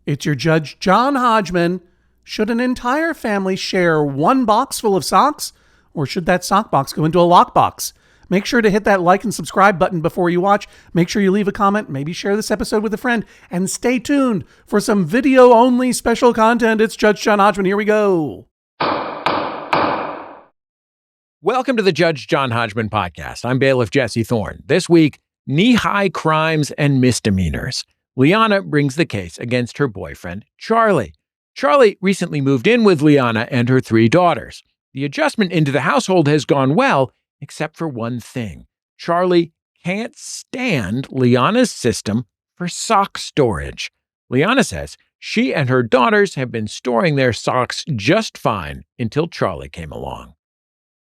It's your Judge John Hodgman. Should an entire family share one box full of socks, or should that sock box go into a lockbox? Make sure to hit that like and subscribe button before you watch. Make sure you leave a comment, maybe share this episode with a friend, and stay tuned for some video-only special content. It's Judge John Hodgman. Here we go. Welcome to the Judge John Hodgman podcast. I'm bailiff Jesse Thorne. This week, knee-high crimes and misdemeanors. Liana brings the case against her boyfriend, Charlie. Charlie recently moved in with Liana and her 3 daughters. The adjustment into the household has gone well, except for one thing. Charlie can't stand Liana's system for sock storage. Liana says she and her daughters have been storing their socks just fine until Charlie came along.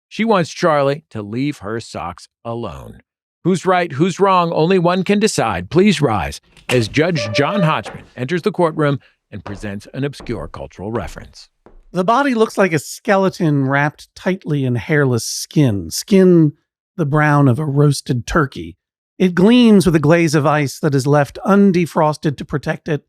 She wants Charlie to leave her socks alone. Who's right, who's wrong, only one can decide. Please rise as Judge John Hodgman enters the courtroom and presents an obscure cultural reference. The body looks like a skeleton wrapped tightly in hairless skin the brown of a roasted turkey. It gleams with a glaze of ice that is left undefrosted to protect it.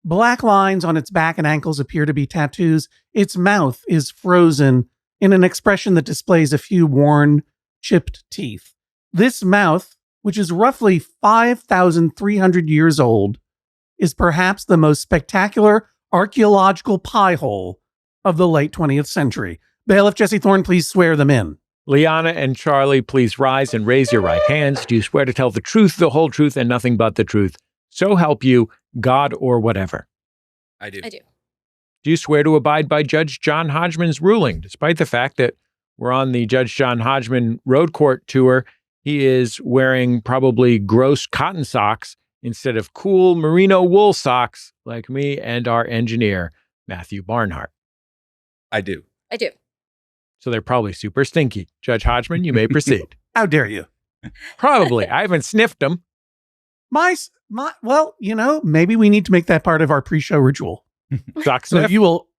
Black lines on its back and ankles appear to be tattoos. Its mouth is frozen in an expression that displays a few worn, chipped teeth. This mouth, which is roughly 5,300 years old, is perhaps the most spectacular archaeological pie hole of the late 20th century. Bailiff Jesse Thorne, please swear them in. Liana and Charlie, please rise and raise your right hands. Do you swear to tell the truth, the whole truth, and nothing but the truth? So help you, God or whatever. I do. Do you swear to abide by Judge John Hodgman's ruling, despite the fact that we're on the Judge John Hodgman road court tour? He is wearing probably gross cotton socks instead of cool merino wool socks like me and our engineer, Matthew Barnhart. I do. So they're probably super stinky. Judge Hodgman, you may proceed. How dare you? Probably. I haven't sniffed them. Well, maybe we need to make that part of our pre-show ritual. Sock So sniff?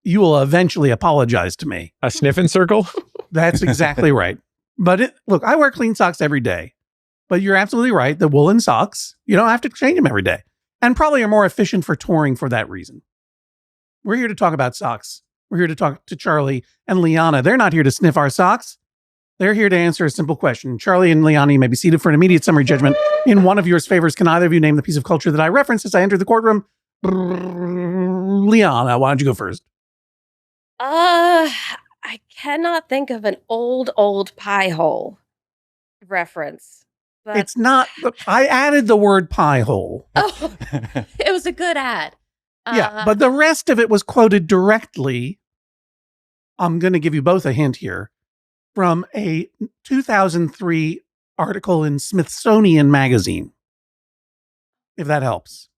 you will eventually apologize to me. A sniffing circle? That's exactly right. But look, I wear clean socks every day. But you're absolutely right. The woolen socks, you don't have to change them every day. And probably are more efficient for touring for that reason. We're here to talk about socks. We're here to talk to Charlie and Liana. They're not here to sniff our socks. They're here to answer a simple question. Charlie and Liana, you may be seated for an immediate summary judgment. In one of yours favors, can either of you name the piece of culture that I referenced as I enter the courtroom? Liana, why don't you go first? I cannot think of an old pie hole reference. But It's not. I added the word pie hole. Oh, it was a good ad. Yeah, but the rest of it was quoted directly. I'm going to give you both a hint here from a 2003 article in Smithsonian Magazine, if that helps.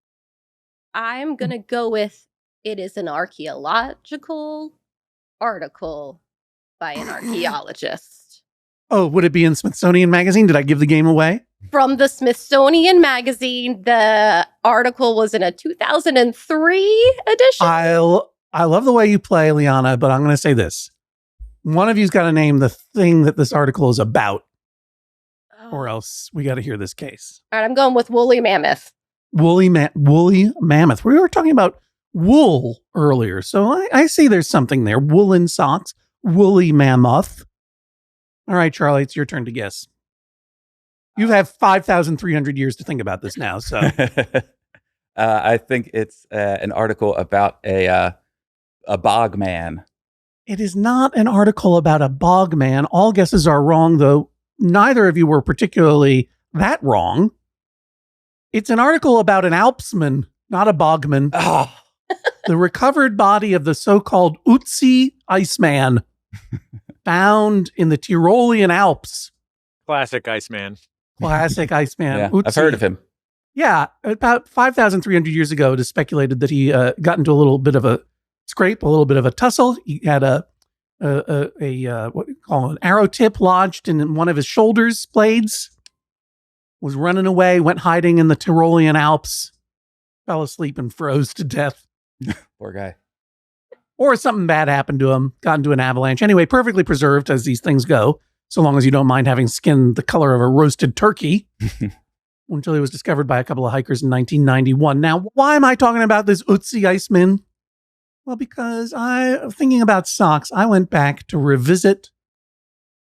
I'm going to go with it is an archaeological article by an archaeologist. Oh, would it be in Smithsonian Magazine? Did I give the game away? From the Smithsonian Magazine, the article was in a 2003 edition. I love the way you play, Liana, but I'm going to say this. One of you's got to name the thing that this article is about, or else we got to hear this case. All right, I'm going with woolly mammoth. Woolly mammoth. We were talking about wool earlier, so I see there's something there. Woolen socks, woolly mammoth. All right, Charlie, it's your turn to guess. You have 5,300 years to think about this now. So I think it's an article about a bog man. it is not an article about a bog man. All guesses are wrong, though neither of you were particularly that wrong. It's an article about an Alpsman, not a bogman. Oh. The recovered body of the so-called Ötzi Iceman, found in the Tyrolean Alps. Classic Iceman. Classic Iceman. Yeah, Ötzi. I've heard of him. Yeah, about 5,300 years ago, it is speculated that he got into a little bit of a scrape, a little bit of a tussle. He had a what do you call it, an arrow tip lodged in one of his shoulders blades. Was running away, went hiding in the Tyrolean Alps, fell asleep and froze to death. Poor guy. Or something bad happened to him, got into an avalanche. Anyway, perfectly preserved as these things go, so long as you don't mind having skin the color of a roasted turkey. until it was discovered by a couple of hikers in 1991. Now, why am I talking about this Ötzi Iceman? Well, because thinking about socks, I went back to revisit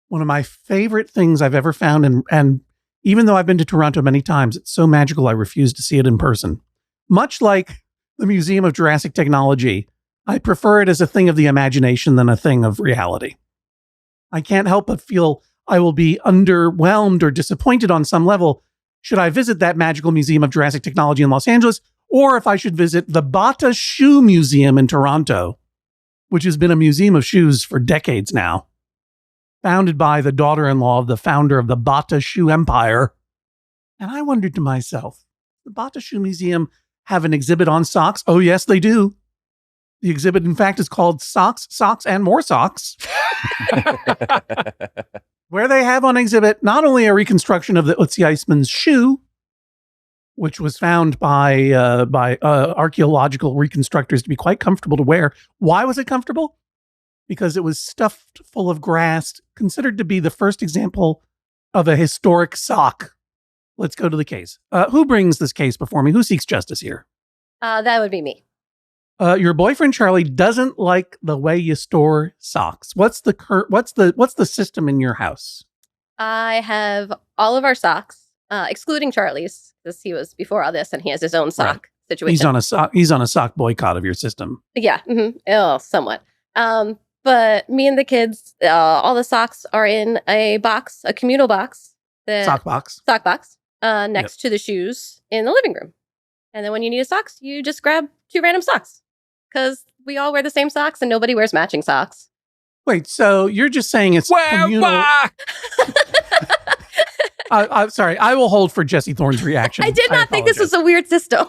one of my favorite things I've ever found. And even though I've been to Toronto many times, it's so magical I refuse to see it in person. Much like the Museum of Jurassic Technology, I prefer it as a thing of the imagination than a thing of reality. I can't help but feel I will be underwhelmed or disappointed on some level should I visit that magical Museum of Jurassic Technology in Los Angeles, or if I should visit the Bata Shoe Museum in Toronto, which has been a museum of shoes for decades now, founded by the daughter-in-law of the founder of the Bata Shoe Empire. And I wondered to myself, the Bata Shoe Museum have an exhibit on socks? Oh, yes, they do. The exhibit, in fact, is called Socks, Socks, and More Socks, where they have on exhibit not only a reconstruction of the Ötzi Iceman's shoe, which was found by archaeological reconstructors to be quite comfortable to wear. Why was it comfortable? Because it was stuffed full of grass, considered to be the first example of a historic sock. Let's go to the case. Who brings this case before me? Who seeks justice here? That would be me. Your boyfriend Charlie doesn't like the way you store socks. What's the system in your house? I have all of our socks, excluding Charlie's, because he was before all this and he has his own sock situation. He's on a sock boycott of your system. Yeah, oh, somewhat. But me and the kids, all the socks are in a box, a communal box. Sock box. Next to the shoes in the living room. And then when you need a socks, you just grab 2 random socks. Because we all wear the same socks and nobody wears matching socks. Wait, so you're just saying it's communal? I'm sorry. I will hold for Jesse Thorne's reaction. I did not think this was a weird system.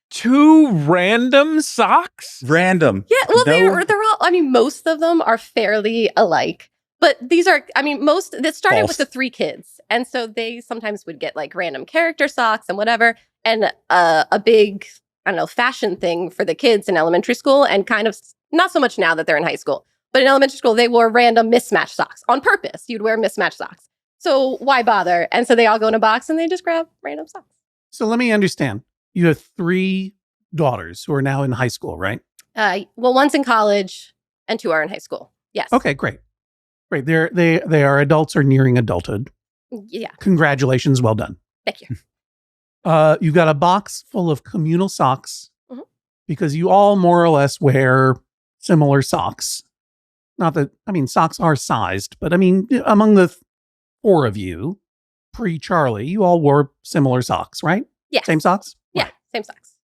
2 random socks? Random. Yeah, well, they're all, I mean, most of them are fairly alike. But these are, I mean, that started with the 3 kids. And so they sometimes would get like random character socks and whatever. And a big, I don't know, fashion thing for the kids in elementary school. And kind of, not so much now that they're in high school. But in elementary school, they wore random mismatched socks on purpose. You'd wear mismatched socks. So why bother? And so they all go in a box and they just grab random socks. So let me understand. You have 3 daughters who are now in high school, right? Well, one's in college and 2 are in high school. Yes. Okay, great. Great. They are adults or nearing adulthood. Yeah. Congratulations. Well done. Thank you. You've got a box full of communal socks because you all more or less wear similar socks. Not that, I mean, socks are sized, but I mean, among the 4 of you, pre-Charlie, you all wore similar socks, right? Yeah. Same socks? Yeah, right. Same socks.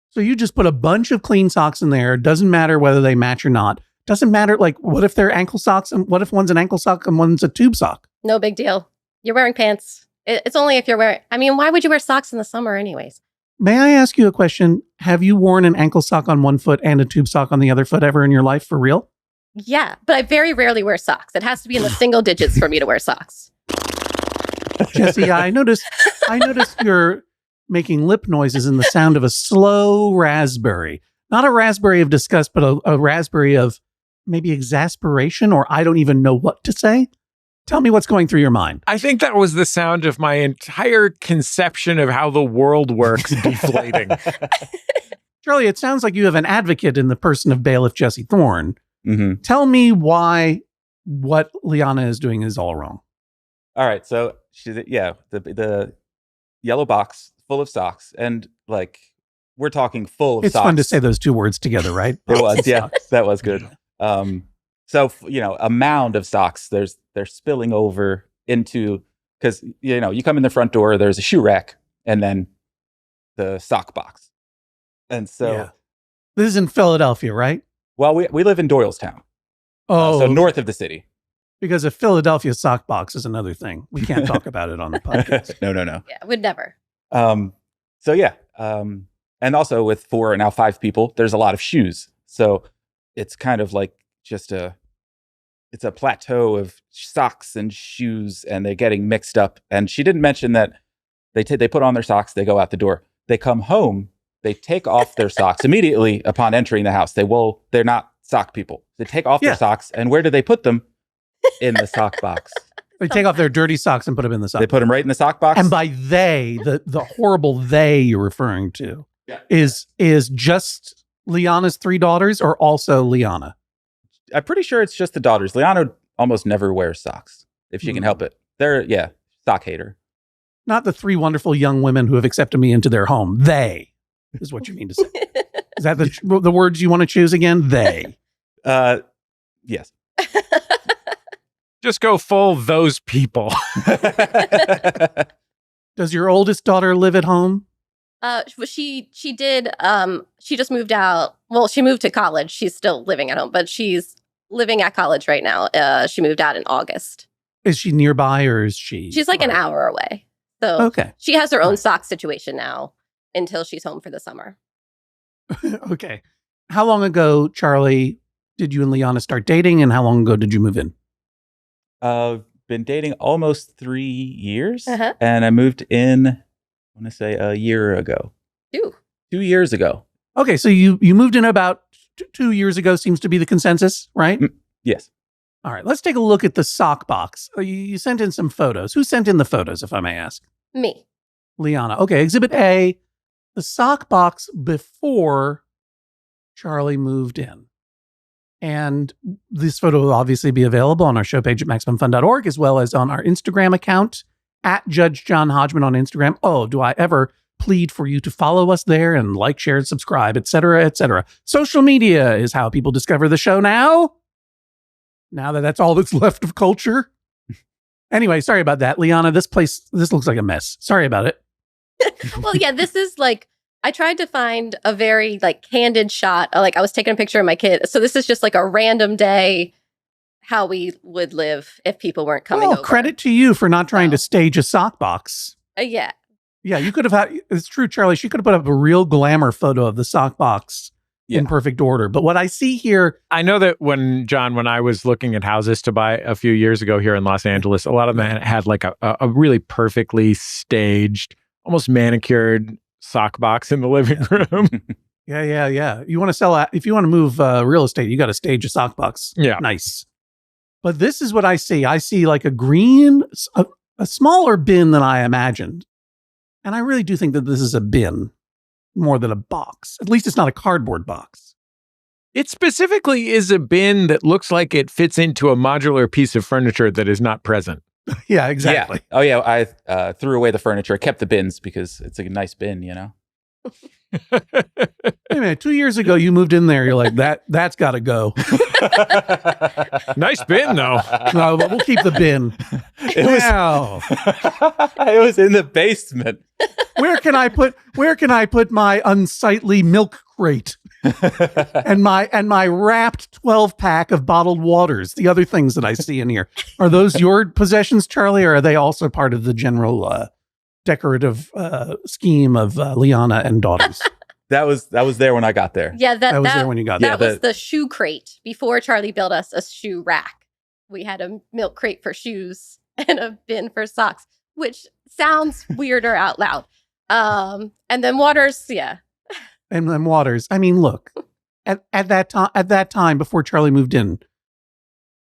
So you just put a bunch of clean socks in there. Doesn't matter whether they match or not. Doesn't matter, like, what if they're ankle socks and what if one's an ankle sock and one's a tube sock? No big deal. You're wearing pants. It's only if you're wearing, I mean, why would you wear socks in the summer anyways? May I ask you a question? Have you worn an ankle sock on one foot and a tube sock on the other foot ever in your life for real? Yeah, but I very rarely wear socks. It has to be in the single digits for me to wear socks. Jesse, I noticed you're making lip noises in the sound of a slow raspberry. Not a raspberry of disgust, but a raspberry of maybe exasperation, or I don't even know what to say. Tell me what's going through your mind. I think that was the sound of my entire conception of how the world works deflating. Charlie, it sounds like you have an advocate in the person of bailiff Jesse Thorne. Mm-hmm. Tell me why what Liana is doing is all wrong. All right, so the yellow box full of socks, and like we're talking full of it's socks. Fun to say those 2 words together, right? It was, yeah, that was good. So a mound of socks. They're spilling over into, because you come in the front door. There's a shoe rack, and then the sock box, and so this is in Philadelphia, right? Well, we live in Doylestown, so north of the city. Because a Philadelphia sock box is another thing. We can't talk about it on the podcast. No. Yeah, would never. And also with 4 now 5 people, there's a lot of shoes. So it's kind of like just it's a plateau of socks and shoes, and they're getting mixed up. And she didn't mention that they put on their socks, they go out the door, they come home, they take off their socks immediately upon entering the house. They're not sock people. They take off their socks, and where do they put them? In the sock box. They take off their dirty socks and put them in the sock. They put them right in the sock box. And by they, the horrible they you're referring to is just Liana's 3 daughters or also Liana? I'm pretty sure it's just the daughters. Liana almost never wears socks if she can help it. They're, sock hater. Not the 3 wonderful young women who have accepted me into their home. They is what you mean to say. Is that the words you want to choose again? They. Yes. Just go full those people. Does your oldest daughter live at home? She did. She just moved out. Well, she moved to college. She's still living at home, but she's living at college right now. She moved out in August. Is she nearby or is she? She's like an hour away. So okay. She has her own sock situation now until she's home for the summer. Okay. How long ago, Charlie, did you and Liana start dating, and how long ago did you move in? Been dating almost 3 years, and I moved in, I want to say a year ago. 2 years ago. Okay, so you moved in about 2 years ago, seems to be the consensus, right? Yes. All right, let's take a look at the sock box. You sent in some photos. Who sent in the photos, if I may ask? Me. Liana. Okay, Exhibit A, the sock box before Charlie moved in. And this photo will obviously be available on our show page at MaximumFun.org, as well as on our Instagram account, at Judge John Hodgman on Instagram. Oh, do I ever plead for you to follow us there and like, share, and subscribe, et cetera, et cetera. Social media is how people discover the show now. Now that that's all that's left of culture. Anyway, sorry about that. Liana, this looks like a mess. Sorry about it. Well, yeah, this is like, I tried to find a very like candid shot. Like I was taking a picture of my kid. So this is just like a random day, how we would live if people weren't coming over. Credit to you for not trying to stage a sock box. Yeah. Yeah, you could have had, it's true, Charlie, she could have put up a real glamour photo of the sock box in perfect order. But what I see here. I know that when I was looking at houses to buy a few years ago here in Los Angeles, a lot of them had like a really perfectly staged, almost manicured sock box in the living room. Yeah. You want to sell, if you want to move real estate, you got to stage a sock box. Yeah. Nice. But this is what I see. I see like a green, a smaller bin than I imagined. And I really do think that this is a bin more than a box. At least it's not a cardboard box. It specifically is a bin that looks like it fits into a modular piece of furniture that is not present. Yeah, exactly. Yeah. Oh, yeah. I threw away the furniture. I kept the bins because it's a nice bin, you know? Hey, man, 2 years ago, you moved in there. You're like, that's got to go. Nice bin, though. No, but we'll keep the bin. It was in the basement. Where can I put my unsightly milk crate and my wrapped 12-pack of bottled waters? The other things that I see in here, are those your possessions, Charlie, or are they also part of the general decorative scheme of Liana and daughters? That was there when I got there. Yeah, that was there when you got there. That was the shoe crate before Charlie built us a shoe rack. We had a milk crate for shoes and a bin for socks, which sounds weirder out loud. And then waters, yeah. And then waters. I mean, look, at that time before Charlie moved in,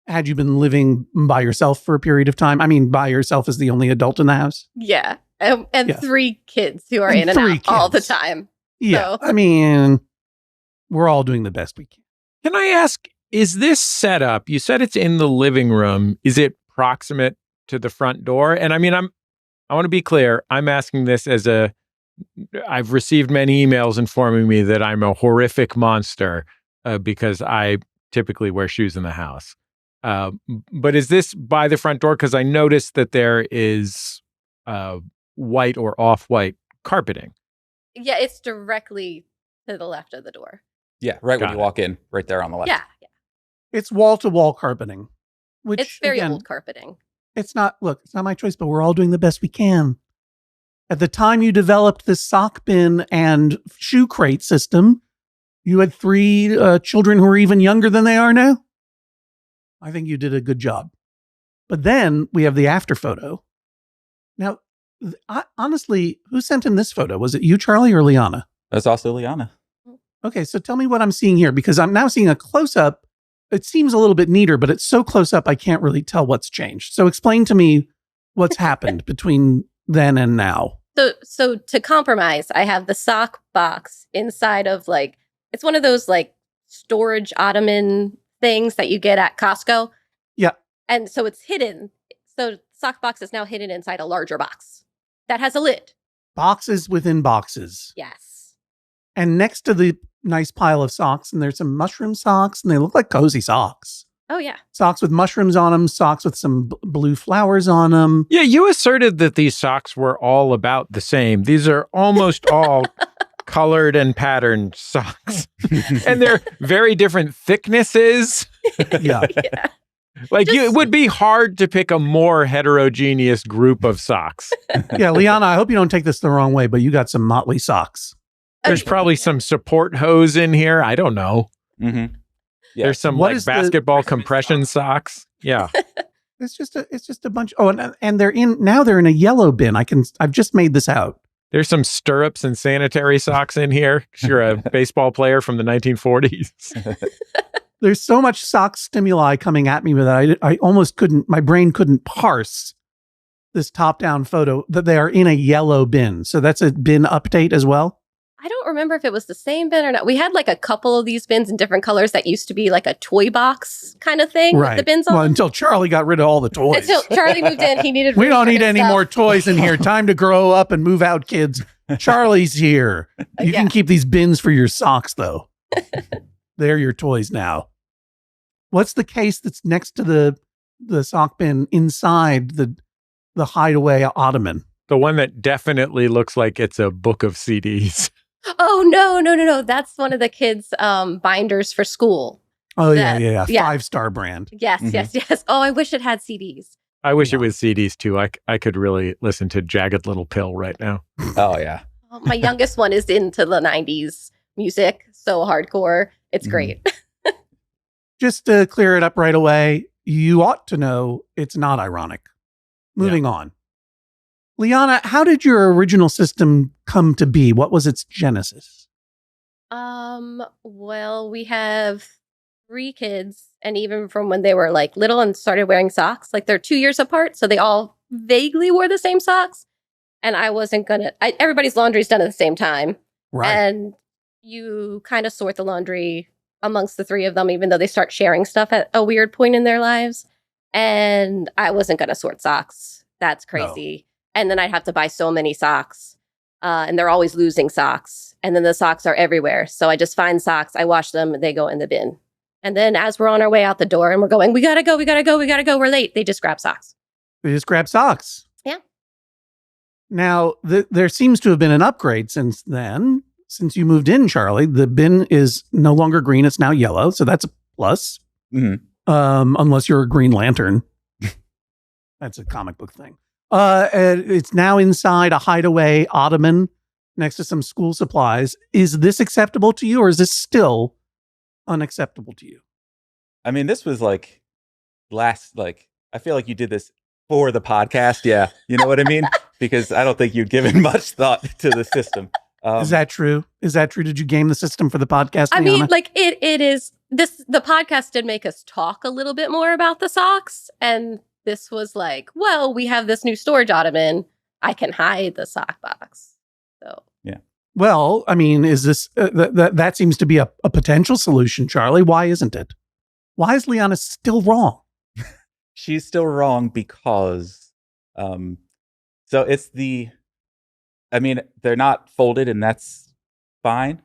had you been living by yourself for a period of time? I mean, by yourself as the only adult in the house? Yeah. And 3 kids who are in and out all the time. Yeah. So. I mean, we're all doing the best we can. Can I ask, is this setup, you said it's in the living room, is it proximate to the front door? And I mean, I want to be clear. I'm asking this I've received many emails informing me that I'm a horrific monster because I typically wear shoes in the house. But is this by the front door? Because I noticed that there is white or off-white carpeting. Yeah, it's directly to the left of the door. Yeah, when you walk in, right there on the left. Yeah. It's wall-to-wall carpeting. Which, it's very again, old carpeting. It's not my choice, but we're all doing the best we can. At the time you developed this sock bin and shoe crate system, you had 3 children who are even younger than they are now. I think you did a good job. But then we have the after photo. Now, honestly, who sent in this photo? Was it you, Charlie, or Liana? That's also Liana. Okay, so tell me what I'm seeing here, because I'm now seeing a close-up it seems a little bit neater, but it's so close up I can't really tell what's changed. So explain to me what's happened between then and now. So to compromise, I have the sock box inside of like, it's one of those like storage ottoman things that you get at Costco. Yeah. And so it's hidden. So sock box is now hidden inside a larger box that has a lid. Boxes within boxes. Yes. And next to the nice pile of socks, and there's some mushroom socks, and they look like cozy socks. Oh, yeah. Socks with mushrooms on them, socks with some blue flowers on them. Yeah, you asserted that these socks were all about the same. These are almost all colored and patterned socks. And they're very different thicknesses. Yeah. Yeah. Like it would be hard to pick a more heterogeneous group of socks. Yeah, Liana, I hope you don't take this the wrong way, but you got some motley socks. There's probably some support hose in here. I don't know. Mm-hmm. Yeah. There's some What like is the- basketball compression socks. Yeah. It's just a bunch. Oh, and they're in a yellow bin. I've just made this out. There's some stirrups and sanitary socks in here. 'Cause you're a baseball player from the 1940s. There's so much sock stimuli coming at me that I almost couldn't, my brain couldn't parse this top-down photo that they are in a yellow bin. So that's a bin update as well? I don't remember if it was the same bin or not. We had like a couple of these bins in different colors that used to be like a toy box kind of thing with the bins on. Well, until Charlie got rid of all the toys. Until Charlie moved in, he needed. We don't need any stuff. more toys in here. Time to grow up and move out, kids. Charlie's here. You can keep these bins for your socks, though. They're your toys now. What's the case that's next to the sock bin inside the hideaway ottoman? The one that definitely looks like it's a book of CDs. Oh, no. That's one of the kids' binders for school. Oh, Yeah. yeah. Yeah. 5-star brand. Yes, yes. Oh, I wish it had CDs. I wish it was CDs too. I could really listen to Jagged Little Pill right now. Oh, yeah. Oh, my youngest one is into the 90s music, so hardcore. It's great. Just to clear it up right away, you ought to know it's not ironic. Moving on. Liana, how did your original system come to be? What was its genesis? Well, we have 3 kids, and even from when they were like little and started wearing socks, like they're 2 years apart, so they all vaguely wore the same socks. And I wasn't everybody's laundry's done at the same time. Right. And you kind of sort the laundry amongst the 3 of them, even though they start sharing stuff at a weird point in their lives. And I wasn't going to sort socks. That's crazy. And then I'd have to buy so many socks. And they're always losing socks. And then the socks are everywhere. So I just find socks, I wash them, they go in the bin. And then as we're on our way out the door and we're going, we gotta go, we're late, they just grab socks. They just grab socks. Yeah. Now, there seems to have been an upgrade since then. Since you moved in, Charlie, the bin is no longer green. It's now yellow. So that's a plus. Mhm. Unless you're a Green Lantern. That's a comic book thing. It's now inside a hideaway ottoman next to some school supplies. Is this acceptable to you, or is this still unacceptable to you? I mean, this was like I feel like you did this for the podcast. Yeah. You know what I mean? Because I don't think you'd given much thought to the system. Is that true? Did you game the system for the podcast, I Liana? mean, like it is this, the podcast did make us talk a little bit more about the socks. And this was like, well, we have this new storage ottoman. I can hide the sock box. So yeah. Well, I mean, is this that seems to be a potential solution, Charlie? Why isn't it? Why is Liana still wrong? She's still wrong because, so it's I mean, they're not folded, and that's fine.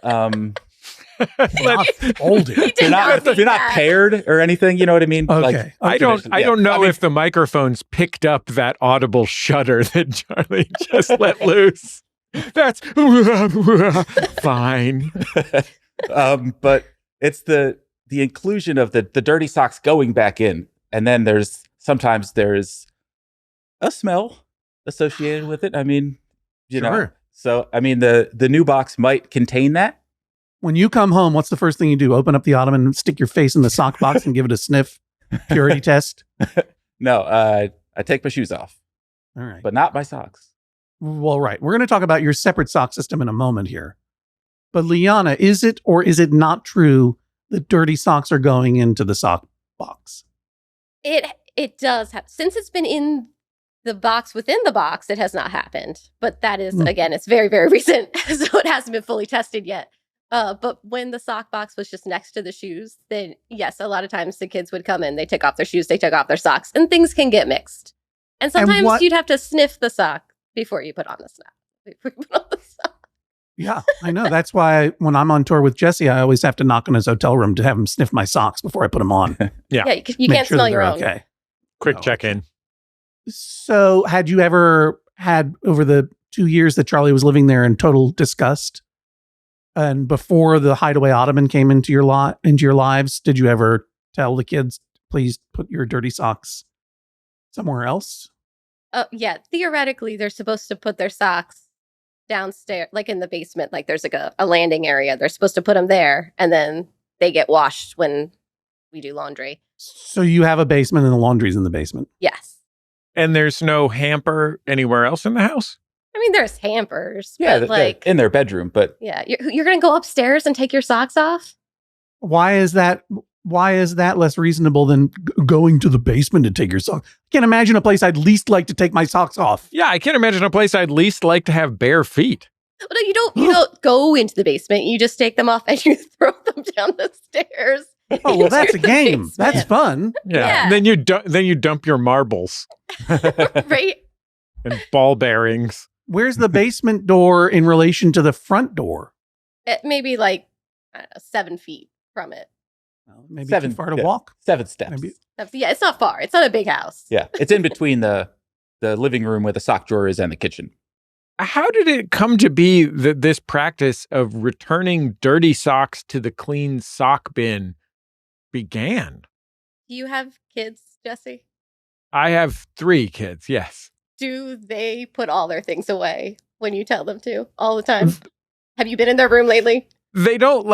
Not folded. They're not paired or anything. You know what I mean? Okay. I don't know if the microphones picked up that audible shudder that Charlie just let loose. That's fine. But it's the inclusion of the dirty socks going back in, and then sometimes there's a smell associated with it. I mean, you know. So I mean, the new box might contain that. When you come home, what's the first thing you do? Open up the ottoman, stick your face in the sock box, and give it a sniff? Purity test? No, I take my shoes off. All right. But not my socks. Well, right. We're going to talk about your separate sock system in a moment here. But Liana, is it or is it not true the dirty socks are going into the sock box? It does have, since it's been in the box within the box, it has not happened. But that is, again, it's very, very recent, so it hasn't been fully tested yet. But when the sock box was just next to the shoes, then yes, a lot of times the kids would come in, they take off their shoes, they take off their socks, and things can get mixed. And sometimes you'd have to sniff the sock before you put on the sock. Yeah, I know. That's why when I'm on tour with Jesse, I always have to knock on his hotel room to have him sniff my socks before I put them on. Yeah, you can't smell your own. Okay. Quick check-in. So had you ever had, over the 2 years that Charlie was living there, in total disgust? And before the hideaway ottoman came into your lives, did you ever tell the kids, please put your dirty socks somewhere else? Yeah, theoretically, they're supposed to put their socks downstairs, like in the basement, like there's like a landing area. They're supposed to put them there, and then they get washed when we do laundry. So you have a basement and the laundry's in the basement? Yes. And there's no hamper anywhere else in the house? I mean, there's hampers. Yeah, but like in their bedroom, but yeah, you're going to go upstairs and take your socks off? Why is that less reasonable than going to the basement to take your socks? I can't imagine a place I'd least like to take my socks off. Yeah, I can't imagine a place I'd least like to have bare feet. Well, no, you don't go into the basement. You just take them off and you throw them down the stairs. Oh, well, that's a game. Basement. That's fun. Yeah. And then you dump your marbles. Right? And ball bearings. Where's the basement door in relation to the front door? Maybe like, I don't know, 7 feet from it. Well, maybe too far to walk. 7 steps. Maybe. Yeah, it's not far. It's not a big house. Yeah, it's in between the living room where the sock drawer is and the kitchen. How did it come to be that this practice of returning dirty socks to the clean sock bin began? Do you have kids, Jesse? I have 3 kids, yes. Do they put all their things away when you tell them to all the time? Have you been in their room lately? They don't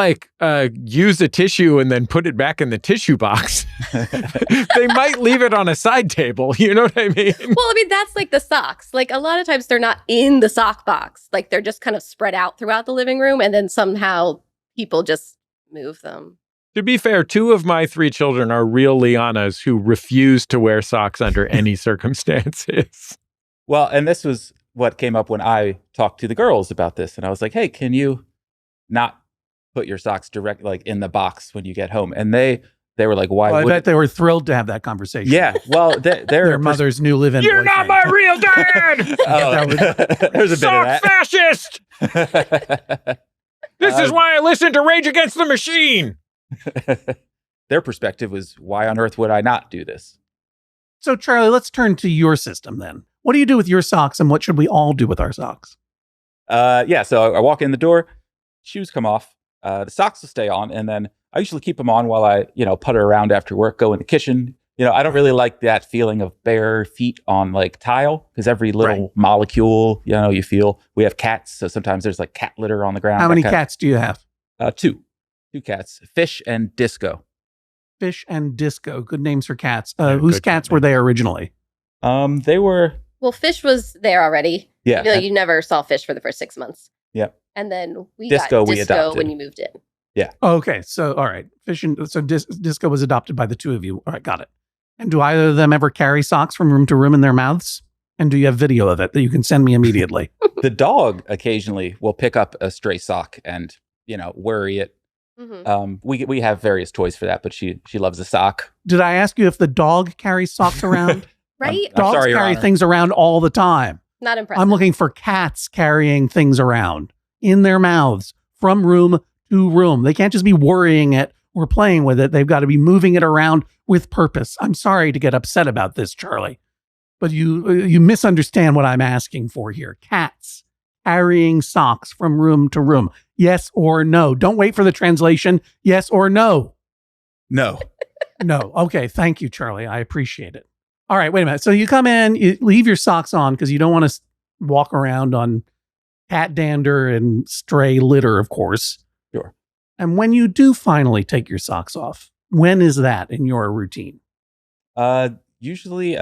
use a tissue and then put it back in the tissue box. They might leave it on a side table. You know what I mean? Well, I mean, that's like the socks. Like a lot of times they're not in the sock box. Like they're just kind of spread out throughout the living room. And then somehow people just move them. To be fair, 2 of my 3 children are real Lianas who refuse to wear socks under any circumstances. Well, and this was what came up when I talked to the girls about this. And I was like, hey, can you not put your socks direct in the box when you get home? And they were like, why? Well, I bet they were thrilled to have that conversation. Yeah. Well, their mother's new live-in You're boyfriend. not my real dad! There's a bit of that. Fascist! This is why I listen to Rage Against the Machine! Their perspective was, why on earth would I not do this? So, Charlie, let's turn to your system then. What do you do with your socks, and what should we all do with our socks? So I walk in the door, shoes come off, the socks will stay on, and then I usually keep them on while I, putter around after work, go in the kitchen. I don't really like that feeling of bare feet on tile, because every little molecule, you feel. We have cats, so sometimes there's cat litter on the ground. How many cats do you have? 2 cats, Fish and Disco. Fish and Disco, good names for cats. Whose cats were they originally? They were. Well, Fish was there already. Yeah. You never saw Fish for the first 6 months. Yep. And then we Disco got we Disco adopted. when you moved in. Yeah. Okay, so all right, Disco was adopted by the 2 of you. All right, got it. And do either of them ever carry socks from room to room in their mouths? And do you have video of it that you can send me immediately? The dog occasionally will pick up a stray sock and worry it. Mm-hmm. We have various toys for that, but she loves a sock. Did I ask you if the dog carries socks around? Right? I'm Dogs sorry, Your carry Honor. things around all the time. Not impressive. I'm looking for cats carrying things around in their mouths from room to room. They can't just be worrying it or playing with it. They've got to be moving it around with purpose. I'm sorry to get upset about this, Charlie, but you misunderstand what I'm asking for here. Cats carrying socks from room to room. Yes or no? Don't wait for the translation. Yes or no? No. No. Okay. Thank you, Charlie. I appreciate it. All right. Wait a minute. So you come in, you leave your socks on because you don't want to walk around on cat dander and stray litter, of course. Sure. And when you do finally take your socks off, when is that in your routine? Usually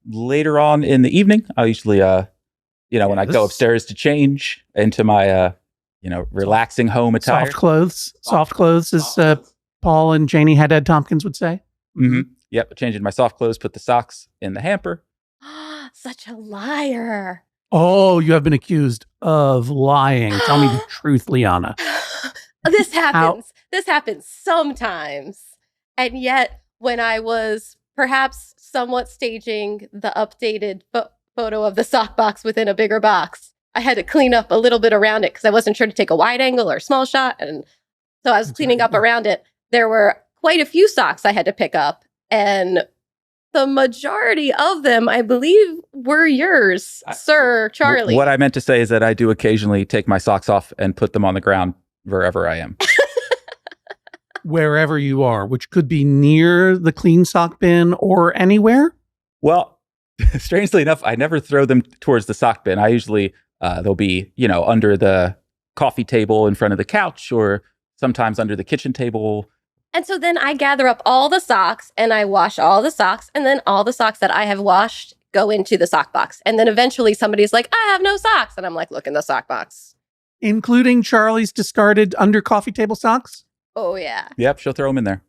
later on in the evening. I usually when I go upstairs to change into my relaxing home attire. Soft clothes. Soft clothes is Paul and Janie Haddad Tompkins would say. Mm-hmm. Yep. Changing my soft clothes, put the socks in the hamper. Such a liar. Oh, you have been accused of lying. Tell me the truth, Liana. This happens. This happens sometimes. And yet, when I was perhaps somewhat staging the updated photo of the sock box within a bigger box, I had to clean up a little bit around it because I wasn't sure to take a wide angle or a small shot. And so I was cleaning up around it. There were quite a few socks I had to pick up. And the majority of them, I believe, were yours, Sir Charlie. What I meant to say is that I do occasionally take my socks off and put them on the ground wherever I am. Wherever you are, which could be near the clean sock bin or anywhere? Well, strangely enough, I never throw them towards the sock bin. I usually, they'll be, under the coffee table in front of the couch or sometimes under the kitchen table. And so then I gather up all the socks and I wash all the socks. And then all the socks that I have washed go into the sock box. And then eventually somebody's like, I have no socks. And I'm like, look in the sock box. Including Charlie's discarded under coffee table socks? Oh, yeah. Yep, she'll throw them in there.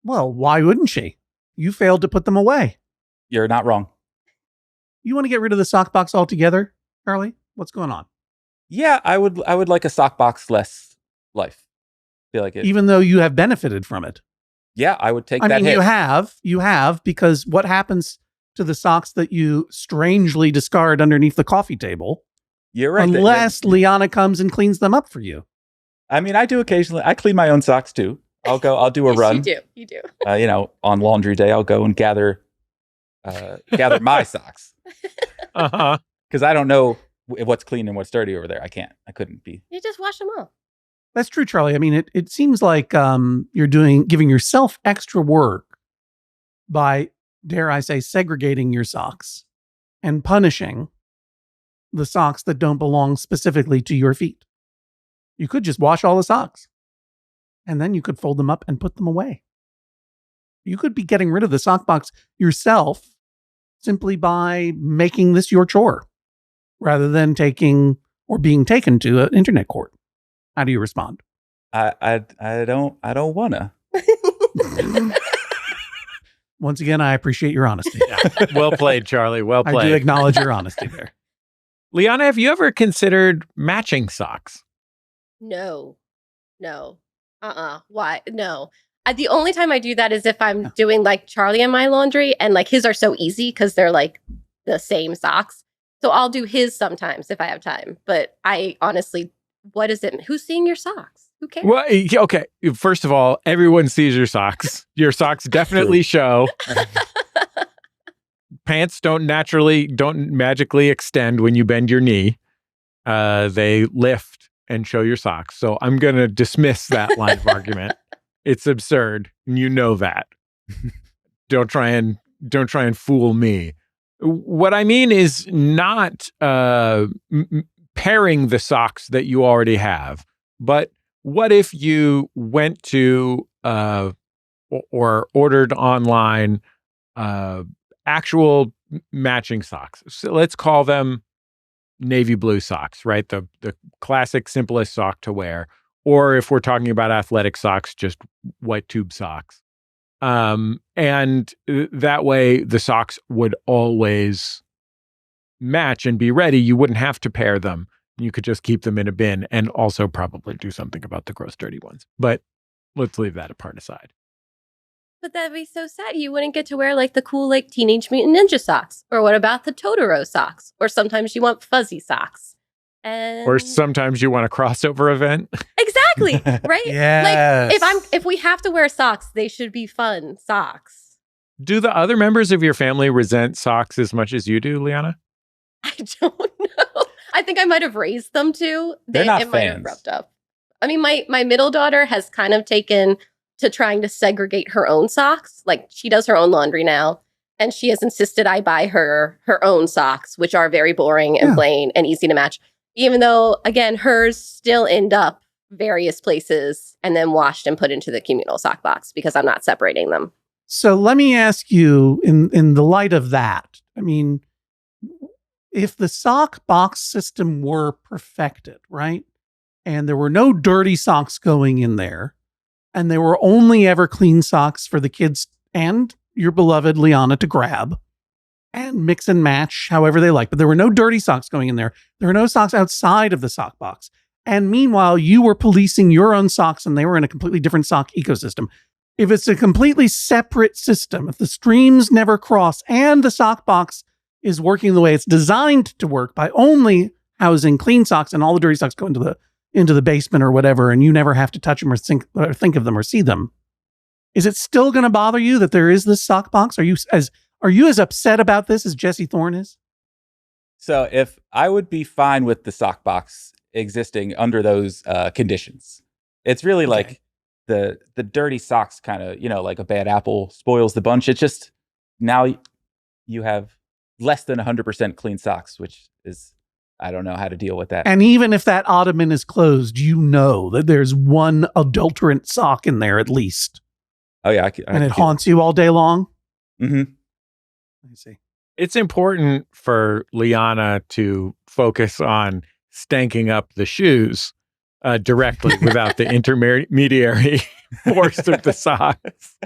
Well, why wouldn't she? You failed to put them away. You're not wrong. You want to get rid of the sock box altogether, Charlie? What's going on? Yeah, I would like a sock box less life. Feel like it. Even though you have benefited from it. Yeah, I would take that hit. You have, because what happens to the socks that you strangely discard underneath the coffee table? You're right. Unless Liana comes and cleans them up for you. I mean, I do occasionally. I clean my own socks too. I'll do a run. You do. On laundry day, I'll go and gather my socks. Uh-huh. Because I don't know what's clean and what's dirty over there. I couldn't be. You just wash them all. That's true, Charlie. I mean, it seems like you're giving yourself extra work by, dare I say, segregating your socks and punishing the socks that don't belong specifically to your feet. You could just wash all the socks and then you could fold them up and put them away. You could be getting rid of the sock box yourself simply by making this your chore rather than taking or being taken to an internet court. How do you respond? I don't wanna. Once again, I appreciate your honesty. Yeah. Well played, Charlie. Well played. I do acknowledge your honesty there. Liana, have you ever considered matching socks? No. Why? No. The only time I do that is if I'm doing like Charlie and my laundry, and like his are so easy because they're like the same socks. So I'll do his sometimes if I have time. But I honestly, what is it? Who's seeing your socks? Who cares? Well, okay. First of all, everyone sees your socks. Your socks definitely show. Pants don't magically extend when you bend your knee. They lift and show your socks. So I'm going to dismiss that line of argument. It's absurd. And you know that. Don't try and fool me. What I mean is not pairing the socks that you already have, but what if you went to or ordered online actual matching socks? So let's call them navy blue socks, right? The classic, simplest sock to wear. Or if we're talking about athletic socks, just white tube socks. And that way the socks would always match and be ready. You wouldn't have to pair them. You could just keep them in a bin and also probably do something about the gross dirty ones. But let's leave that apart aside. But that'd be so sad. You wouldn't get to wear like the cool like Teenage Mutant Ninja socks. Or what about the Totoro socks? Or sometimes you want fuzzy socks. And or sometimes you want a crossover event. Exactly, right? Yes. Like if we have to wear socks, they should be fun socks. Do the other members of your family resent socks as much as you do, Liana? I don't know. I think I might have raised them to. They're not it might have fans. rubbed up. I mean, my middle daughter has kind of taken to trying to segregate her own socks. Like she does her own laundry now. And she has insisted I buy her own socks, which are very boring and plain and easy to match. Even though, again, hers still end up various places and then washed and put into the communal sock box because I'm not separating them. So let me ask you, in the light of that, I mean, if the sock box system were perfected, right, and there were no dirty socks going in there, and there were only ever clean socks for the kids and your beloved Liana to grab and mix and match however they like. But there were no dirty socks going in there. There were no socks outside of the sock box. And meanwhile, you were policing your own socks and they were in a completely different sock ecosystem. If it's a completely separate system, if the streams never cross and the sock box is working the way it's designed to work by only housing clean socks and all the dirty socks go into the basement or whatever, and you never have to touch them or think of them or see them, is it still going to bother you that there is this sock box? Are you as upset about this as Jesse Thorne is? So if I would be fine with the sock box existing under those conditions, it's really like the dirty socks kind of, like a bad apple spoils the bunch. It's just now you have less than 100% clean socks, which is, I don't know how to deal with that. And even if that ottoman is closed, you know that there's one adulterant sock in there at least. Oh yeah. And it haunts you all day long? Mm-hmm. I see. It's important for Liana to focus on stanking up the shoes directly without the intermediary force of the socks.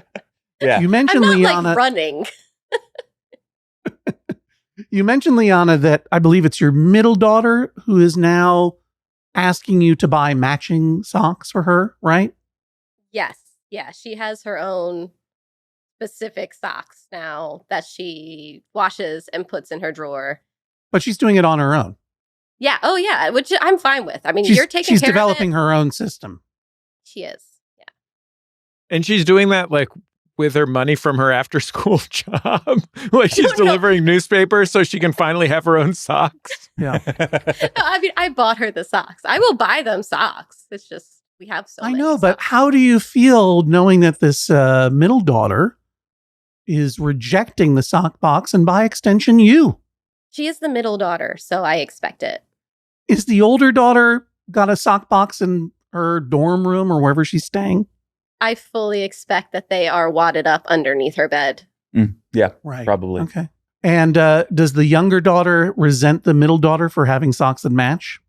Yeah. You mentioned I'm not Liana. like running. You mentioned, Liana, that I believe it's your middle daughter who is now asking you to buy matching socks for her, right? Yes. Yeah. She has her own specific socks now that she washes and puts in her drawer. But she's doing it on her own. Yeah. Oh, yeah. Which I'm fine with. I mean, She's you're taking She's care developing of it. her own system. She is. Yeah. And she's doing that like with her money from her after school job. Like she's delivering newspapers so she can finally have her own socks. Yeah. No, I mean, I bought her the socks. I will buy them socks. It's just, we have so I many know, but socks. how do you feel knowing that this middle daughter is rejecting the sock box and by extension you? She is the middle daughter, so I expect it. Is the older daughter got a sock box in her dorm room or wherever she's staying? I fully expect that they are wadded up underneath her bed. Yeah, Right. probably. Okay. And does the younger daughter resent the middle daughter for having socks that match?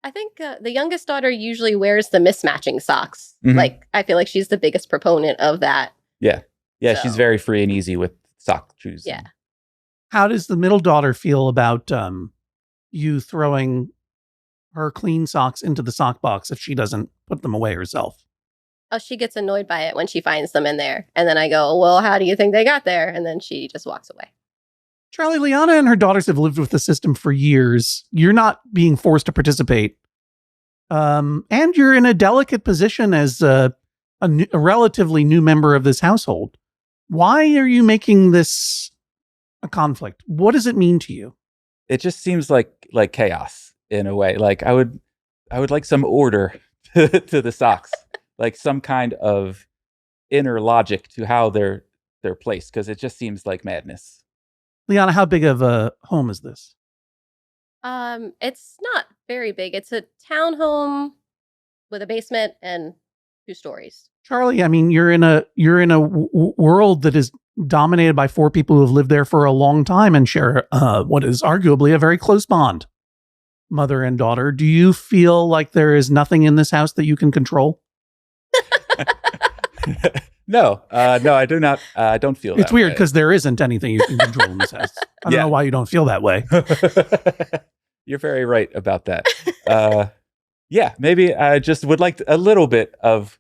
I think the youngest daughter usually wears the mismatching socks. Mhm. Like, I feel like she's the biggest proponent of that. Yeah. Yeah, she's So- very free and easy with sock choosing. Yeah. How does the middle daughter feel about you throwing her clean socks into the sock box if she doesn't put them away herself? Oh, she gets annoyed by it when she finds them in there. And then I go, well, how do you think they got there? And then she just walks away. Charlie, Liana and her daughters have lived with the system for years. You're not being forced to participate. And you're in a delicate position as a relatively new member of this household. Why are you making this a conflict? What does it mean to you? It just seems like chaos in a way. Like I would like some order to the socks, like some kind of inner logic to how they're placed, because it just seems like madness. Liana, how big of a home is this? It's not very big. It's a townhome with a basement and 2 stories. Charlie, I mean, you're in a world that is dominated by 4 people who have lived there for a long time and share what is arguably a very close bond, mother and daughter. Do you feel like there is nothing in this house that you can control? No, I do not. I don't feel that. It's weird way. because there isn't anything you can control in this house. I don't Yeah. know why you don't feel that way. You're very right about that. Yeah, maybe I just would like a little bit of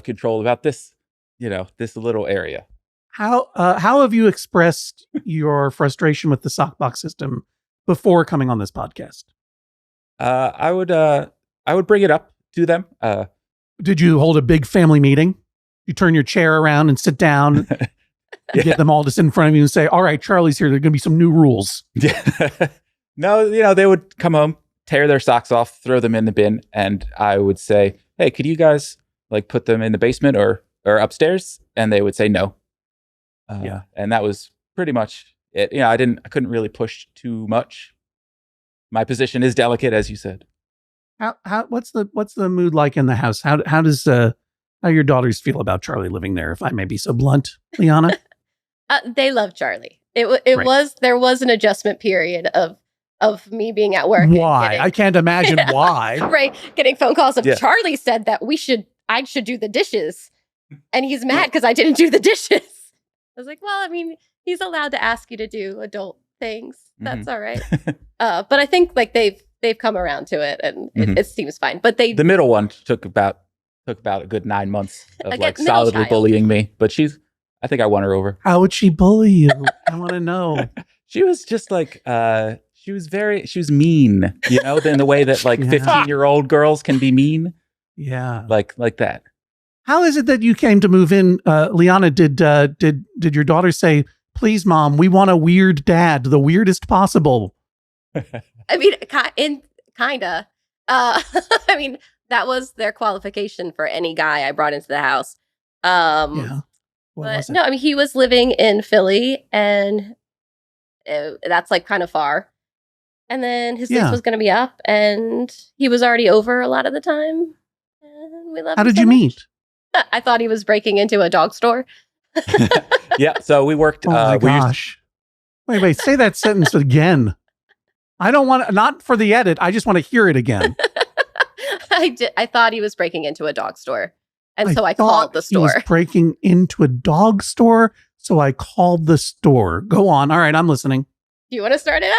control about this, this little area. How have you expressed your frustration with the sockbox system before coming on this podcast? I would bring it up to them. Did you hold a big family meeting? You turn your chair around and sit down, Yeah. get them all to sit in front of you and say, all right, Charlie's here. There are going to be some new rules. Yeah. No, they would come home, tear their socks off, throw them in the bin, and I would say, "Hey, could you guys put them in the basement or upstairs?" And they would say no. Yeah. And that was pretty much it. I couldn't really push too much. My position is delicate, as you said. What's the mood like in the house? How does how your daughters feel about Charlie living there, if I may be so blunt, Liana? They love Charlie. There was an adjustment period of of me being at work. Why? I can't imagine why. Right. Getting phone calls of Yeah. Charlie said that I should do the dishes. And he's mad because I didn't do the dishes. I was like, well, I mean, he's allowed to ask you to do adult things. That's all right. But I think like they've come around to it, and it seems fine. But The middle one took about a good 9 months of Again, like middle solidly child. bullying me. But I think I won her over. How would she bully you? I want to know. She was just like, she was mean, you know, in the way that like Yeah. 15-year-old girls can be mean, Yeah. like that. How is it that you came to move in? Liana, did your daughter say, please, Mom, we want a weird dad, the weirdest possible? I mean, kinda. I mean, that was their qualification for any guy I brought into the house. Yeah. What But was it? no, I mean, he was living in Philly, and that's like kind of far. And then his lease Yeah. was going to be up, and he was already over a lot of the time. And we loved How him did so you much. meet? I thought he was breaking into a dog store. Yeah. So we worked. Oh my we used- gosh. Wait, say that sentence again. I don't want, not for the edit. I just want to hear it again. I thought he was breaking into a dog store. And so I thought called the He was store. breaking into a dog store, so I called the store. Go on. All right, I'm listening. Do you want to start it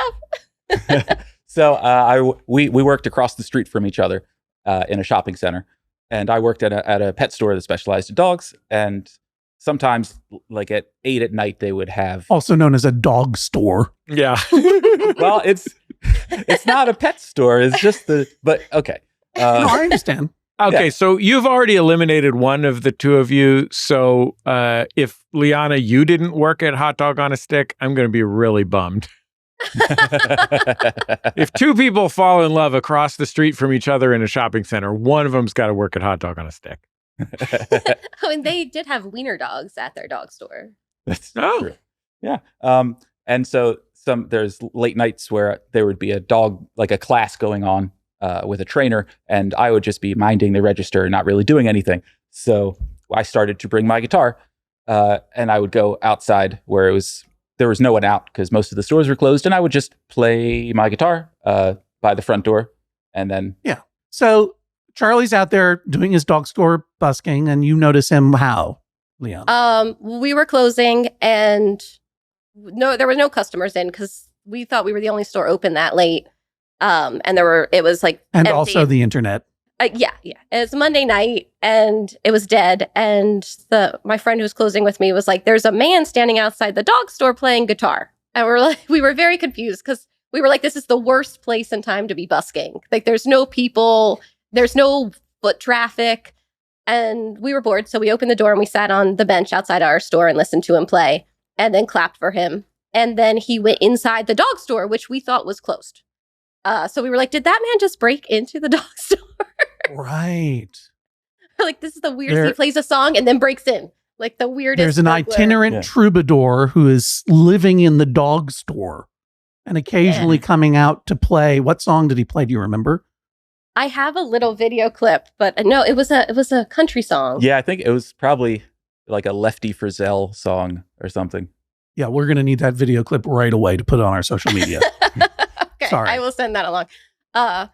out? So we worked across the street from each other in a shopping center, and I worked at a pet store that specialized in dogs. And sometimes, like at 8 at night, they would have. Also known as a dog store. Yeah. Well, it's not a pet store. It's just but okay. No, I understand. Okay, Yeah. so you've already eliminated one of the two of you. So if Liana, you didn't work at Hot Dog on a Stick, I'm going to be really bummed. If two people fall in love across the street from each other in a shopping center, one of them's got to work at Hot Dog on a Stick. Oh, and they did have wiener dogs at their dog store. That's Oh. true. Yeah. And so there's late nights where there would be a dog, like a class going on with a trainer, and I would just be minding the register and not really doing anything. So I started to bring my guitar, and I would go outside where there was no one out because most of the stores were closed, and I would just play my guitar by the front door, and then So Charlie's out there doing his dog store busking, and you notice him how, Leon? We were closing, and no, there were no customers in because we thought we were the only store open that late. And it was like and empty. also the internet. Yeah. It's Monday night, and it was dead. And my friend who was closing with me was like, "There's a man standing outside the dog store playing guitar," and we were very confused because we were like, "This is the worst place and time to be busking. Like, there's no people, there's no foot traffic," and we were bored, so we opened the door and we sat on the bench outside our store and listened to him play, and then clapped for him. And then he went inside the dog store, which we thought was closed. So we were like, did that man just break into the dog store? Right. We're like, this is the weirdest. He plays a song and then breaks in. Like the weirdest. There's an burglar. itinerant Yeah. troubadour who is living in the dog store and occasionally coming out to play. What song did he play? Do you remember? I have a little video clip, but no, it was a country song. yeah, I think it was probably like a Lefty Frizzell song or something. Yeah, we're going to need that video clip right away to put on our social media. Okay, Sorry. I will send that along.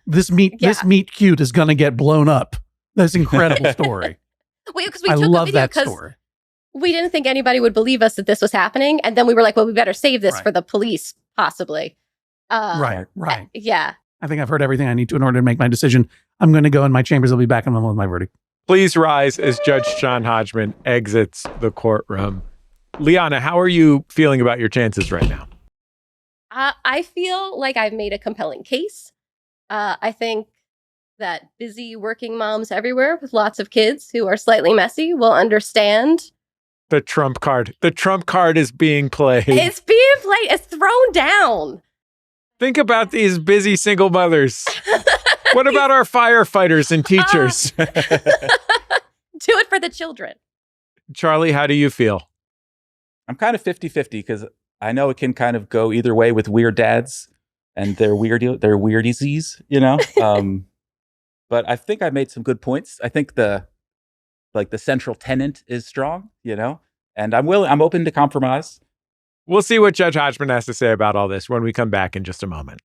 This meet cute is going to get blown up. That's an incredible story. Because we I took a love video that 'cause story. we didn't think anybody would believe us that this was happening, and then we were like, well, we better save this Right. for the police, possibly. Right. Yeah. I think I've heard everything I need to in order to make my decision. I'm going to go in my chambers. I'll be back in a moment with my verdict. Please rise as Judge John Hodgman exits the courtroom. Liana, how are you feeling about your chances right now? I feel like I've made a compelling case. I think that busy working moms everywhere with lots of kids who are slightly messy will understand. The trump card. The trump card is being played. It's being played. It's thrown down. Think about these busy single mothers. What about our firefighters and teachers? Do it for the children. Charlie, how do you feel? I'm kind of 50-50 because I know it can kind of go either way with weird dads and their weirdies, you know. But I think I made some good points. I think the central tenet is strong, you know, and I'm open to compromise. We'll see what Judge Hodgman has to say about all this when we come back in just a moment.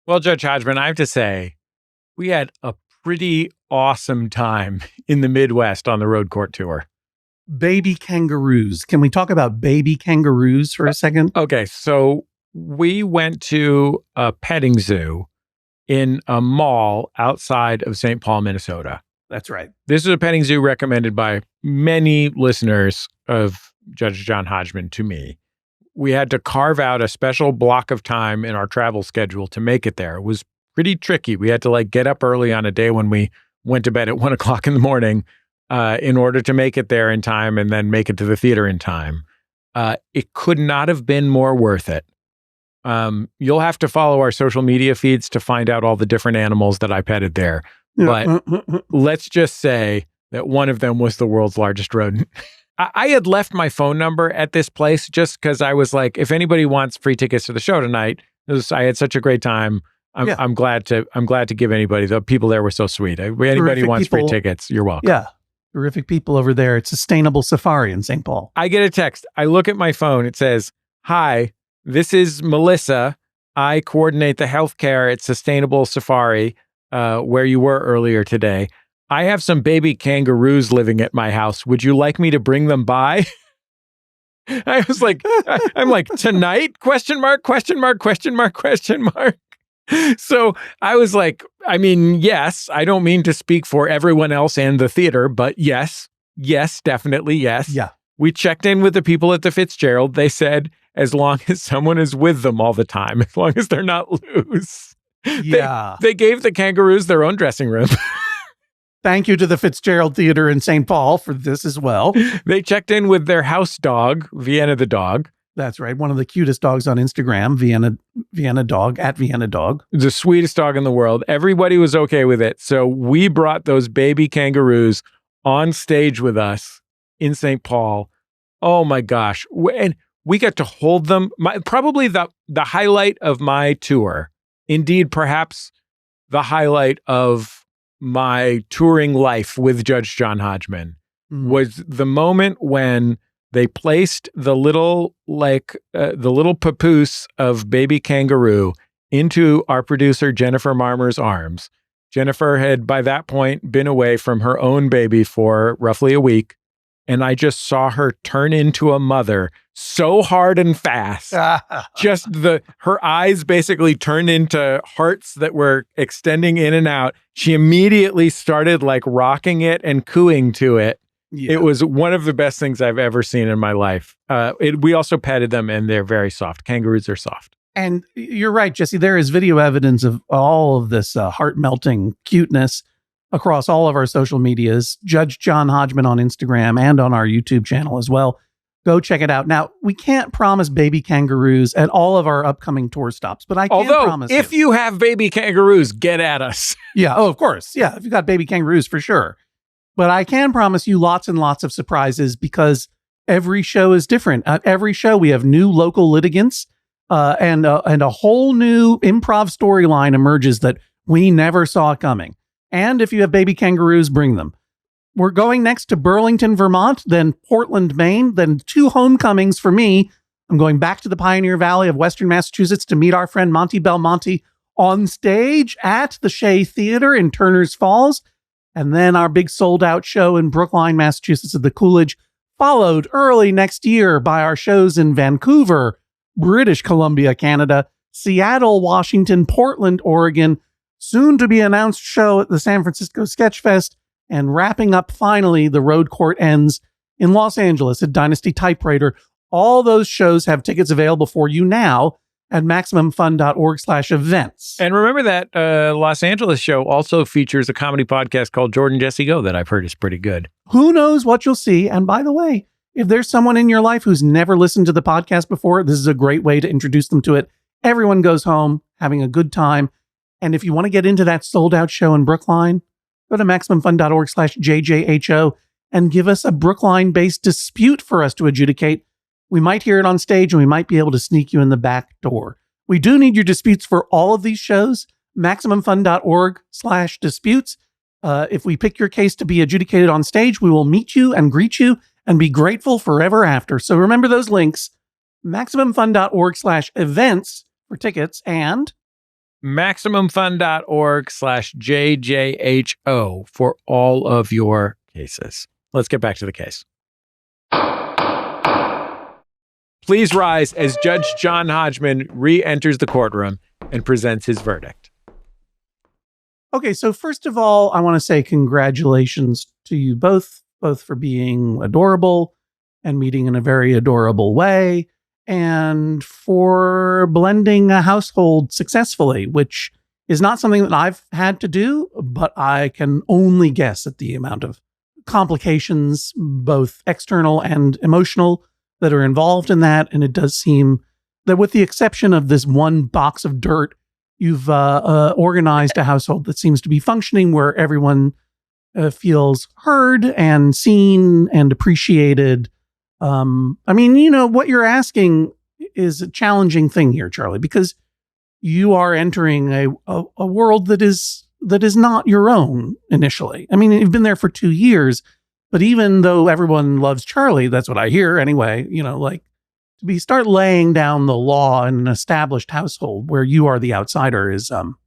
Well, Judge Hodgman, I have to say, we had a pretty awesome time in the Midwest on the road court tour. Baby kangaroos. Can we talk about baby kangaroos for a second? Okay, so we went to a petting zoo in a mall outside of St. Paul, Minnesota. That's right. This is a petting zoo recommended by many listeners of Judge John Hodgman to me. We had to carve out a special block of time in our travel schedule to make it there. It was pretty tricky. We had to get up early on a day when we went to bed at 1 o'clock in the morning in order to make it there in time and then make it to the theater in time. It could not have been more worth it. You'll have to follow our social media feeds to find out all the different animals that I petted there. But let's just say that one of them was the world's largest rodent. I had left my phone number at this place just because I was like, if anybody wants free tickets to the show tonight, I had such a great time. I'm glad to give anybody. The people there were so sweet. If anybody wants free tickets, you're welcome. Yeah. Terrific people over there at Sustainable Safari in St. Paul. I get a text. I look at my phone. It says, "Hi, this is Melissa. I coordinate the healthcare at Sustainable Safari, where you were earlier today. I have some baby kangaroos living at my house. Would you like me to bring them by?" I was like, I'm like, tonight? Question mark, question mark, question mark, question mark. So I was like, I mean, yes, I don't mean to speak for everyone else and the theater, but yes, definitely yes. Yeah. We checked in with the people at the Fitzgerald. They said, as long as someone is with them all the time, as long as they're not loose. Yeah. They gave the kangaroos their own dressing room. Thank you to the Fitzgerald Theater in St. Paul for this as well. They checked in with their house dog, Vienna the dog. That's right. One of the cutest dogs on Instagram, Vienna dog, at Vienna dog. The sweetest dog in the world. Everybody was okay with it. So we brought those baby kangaroos on stage with us in St. Paul. Oh my gosh. And we got to hold them. Probably the highlight of my tour, indeed, perhaps the highlight of my touring life with Judge John Hodgman, was the moment when they placed the little papoose of baby kangaroo into our producer Jennifer Marmer's arms. Jennifer had by that point been away from her own baby for roughly a week, and I just saw her turn into a mother so hard and fast. Just her eyes basically turned into hearts that were extending in and out. She immediately started rocking it and cooing to it. Yeah. It was one of the best things I've ever seen in my life. We also petted them, and they're very soft. Kangaroos are soft. And you're right, Jesse. There is video evidence of all of this heart-melting cuteness across all of our social medias. Judge John Hodgman on Instagram and on our YouTube channel as well. Go check it out. Now, we can't promise baby kangaroos at all of our upcoming tour stops, but I can promise if you have baby kangaroos, get at us. Yeah. Oh, of course. Yeah. If you got baby kangaroos, for sure. But I can promise you lots and lots of surprises because every show is different. At every show, we have new local litigants and a whole new improv storyline emerges that we never saw coming. And if you have baby kangaroos, bring them. We're going next to Burlington, Vermont, then Portland, Maine, then 2 homecomings for me. I'm going back to the Pioneer Valley of Western Massachusetts to meet our friend Monty Belmonte on stage at the Shea Theater in Turners Falls. And then our big sold-out show in Brookline, Massachusetts at the Coolidge, followed early next year by our shows in Vancouver, British Columbia, Canada, Seattle, Washington, Portland, Oregon, soon-to-be-announced show at the San Francisco Sketchfest, and wrapping up finally, the road court ends in Los Angeles at Dynasty Typewriter. All those shows have tickets available for you now at MaximumFun.org/events. And remember that Los Angeles show also features a comedy podcast called Jordan Jesse Go that I've heard is pretty good. Who knows what you'll see? And by the way, if there's someone in your life who's never listened to the podcast before, this is a great way to introduce them to it. Everyone goes home having a good time. And if you want to get into that sold out show in Brookline, go to MaximumFun.org/JJHO and give us a Brookline-based dispute for us to adjudicate. We might hear it on stage and we might be able to sneak you in the back door. We do need your disputes for all of these shows. MaximumFun.org/disputes. If we pick your case to be adjudicated on stage, we will meet you and greet you and be grateful forever after. So remember those links, MaximumFun.org/events for tickets and MaximumFun.org/JJHO for all of your cases. Let's get back to the case. Please rise as Judge John Hodgman re-enters the courtroom and presents his verdict. Okay, so first of all, I want to say congratulations to you both for being adorable and meeting in a very adorable way, and for blending a household successfully, which is not something that I've had to do, but I can only guess at the amount of complications, both external and emotional, that are involved in that. And it does seem that with the exception of this one box of dirt, you've organized a household that seems to be functioning, where everyone feels heard and seen and appreciated. I mean, you know, what you're asking is a challenging thing here, Charlie, because you are entering a world that is not your own initially. I mean, you've been there for 2 years, but even though everyone loves Charlie, that's what I hear anyway, you know, like, to start laying down the law in an established household where you are the outsider is, some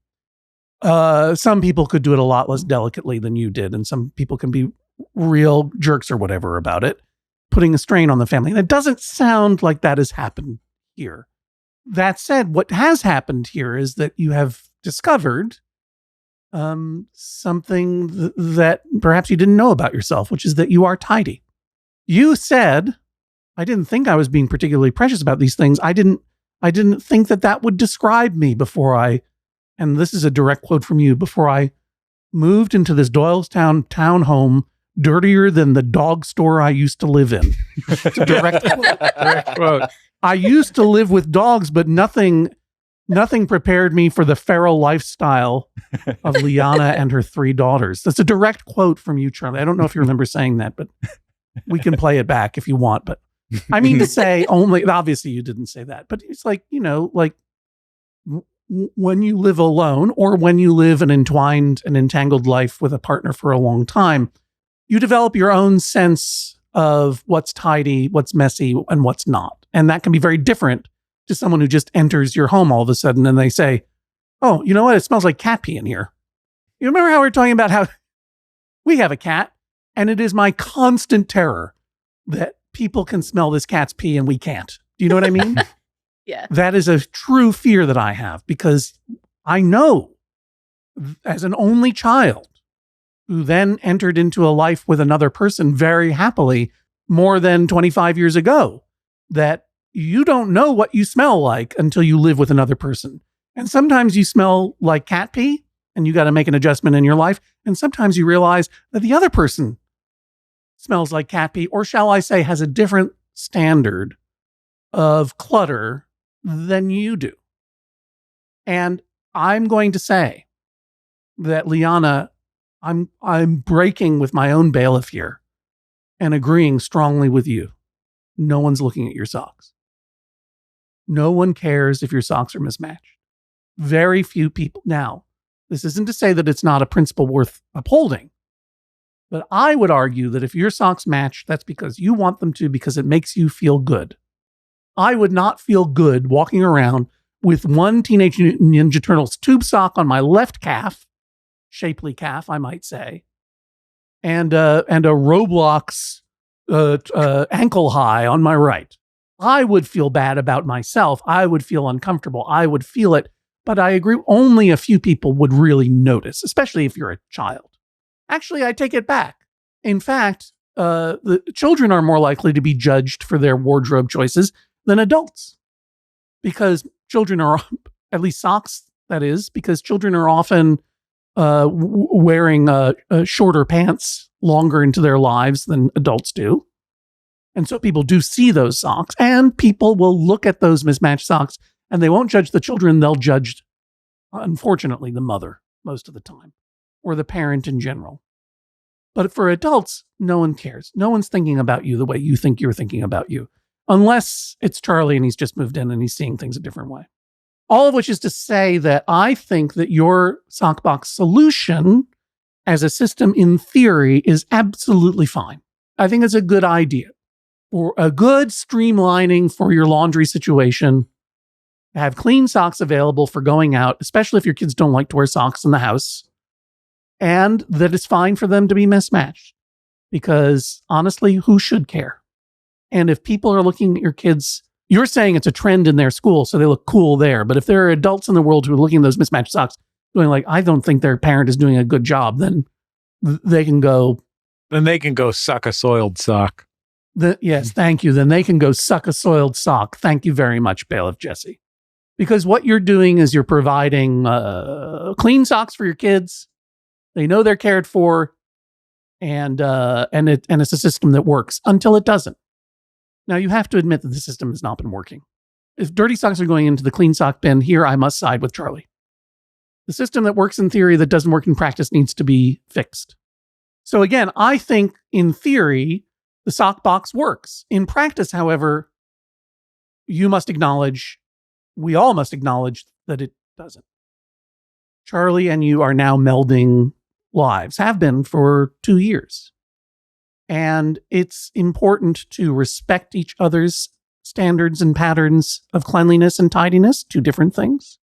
people could do it a lot less delicately than you did. And some people can be real jerks or whatever about it, putting a strain on the family. And it doesn't sound like that has happened here. That said, what has happened here is that you have discovered something that perhaps you didn't know about yourself, which is that you are tidy. You said, I didn't think I was being particularly precious about these things. I didn't think that would describe me before and this is a direct quote from you, before I moved into this Doylestown townhome, dirtier than the dog store I used to live in. It's a direct quote. I used to live with dogs, but nothing prepared me for the feral lifestyle of Liana and her 3 daughters. That's a direct quote from you, Charlie. I don't know if you remember saying that, but we can play it back if you want. But I mean to say, only, obviously you didn't say that, but it's like, you know, like when you live alone or when you live an entwined and entangled life with a partner for a long time, you develop your own sense of what's tidy, what's messy, and what's not. And that can be very different to someone who just enters your home all of a sudden and they say, oh, you know what? It smells like cat pee in here. You remember how we were talking about how we have a cat, and it is my constant terror that people can smell this cat's pee and we can't. Do you know what I mean? Yeah. That is a true fear that I have, because I know as an only child who then entered into a life with another person very happily more than 25 years ago, that you don't know what you smell like until you live with another person. And sometimes you smell like cat pee and you got to make an adjustment in your life. And sometimes you realize that the other person smells like cat pee, or shall I say, has a different standard of clutter than you do. And I'm going to say that, Liana, I'm breaking with my own bailiff here and agreeing strongly with you. No one's looking at your socks. No one cares if your socks are mismatched. Very few people. Now, this isn't to say that it's not a principle worth upholding, but I would argue that if your socks match, that's because you want them to, because it makes you feel good. I would not feel good walking around with one Teenage Mutant Ninja Turtles tube sock on my left calf, shapely calf, I might say, and a Roblox ankle high on my right. I would feel bad about myself. I would feel uncomfortable. I would feel it. But I agree, only a few people would really notice, especially if you're a child. Actually, I take it back. In fact, the children are more likely to be judged for their wardrobe choices than adults, because children are, at least socks, that is, because children are often wearing shorter pants longer into their lives than adults do. And so people do see those socks, and people will look at those mismatched socks, and they won't judge the children. They'll judge, unfortunately, the mother most of the time, or the parent in general. But for adults, no one cares. No one's thinking about you the way you think you're thinking about you, unless it's Charlie and he's just moved in and he's seeing things a different way. All of which is to say that I think that your sockbox solution as a system in theory is absolutely fine. I think it's a good idea, or a good streamlining for your laundry situation. Have clean socks available for going out, especially if your kids don't like to wear socks in the house, and that it's fine for them to be mismatched. Because honestly, who should care? And if people are looking at your kids, you're saying it's a trend in their school, so they look cool there. But if there are adults in the world who are looking at those mismatched socks, going like, I don't think their parent is doing a good job, then they can go. Then they can go suck a soiled sock. Yes, thank you. Then they can go suck a soiled sock. Thank you very much, Bailiff Jesse. Because what you're doing is you're providing clean socks for your kids. They know they're cared for, and it's a system that works until it doesn't. Now, you have to admit that the system has not been working. If dirty socks are going into the clean sock bin, here I must side with Charlie. The system that works in theory that doesn't work in practice needs to be fixed. So again, I think in theory, the sock box works. In practice, however, we all must acknowledge that it doesn't. Charlie and you are now melding lives, have been for 2 years. And it's important to respect each other's standards and patterns of cleanliness and tidiness, 2 different things.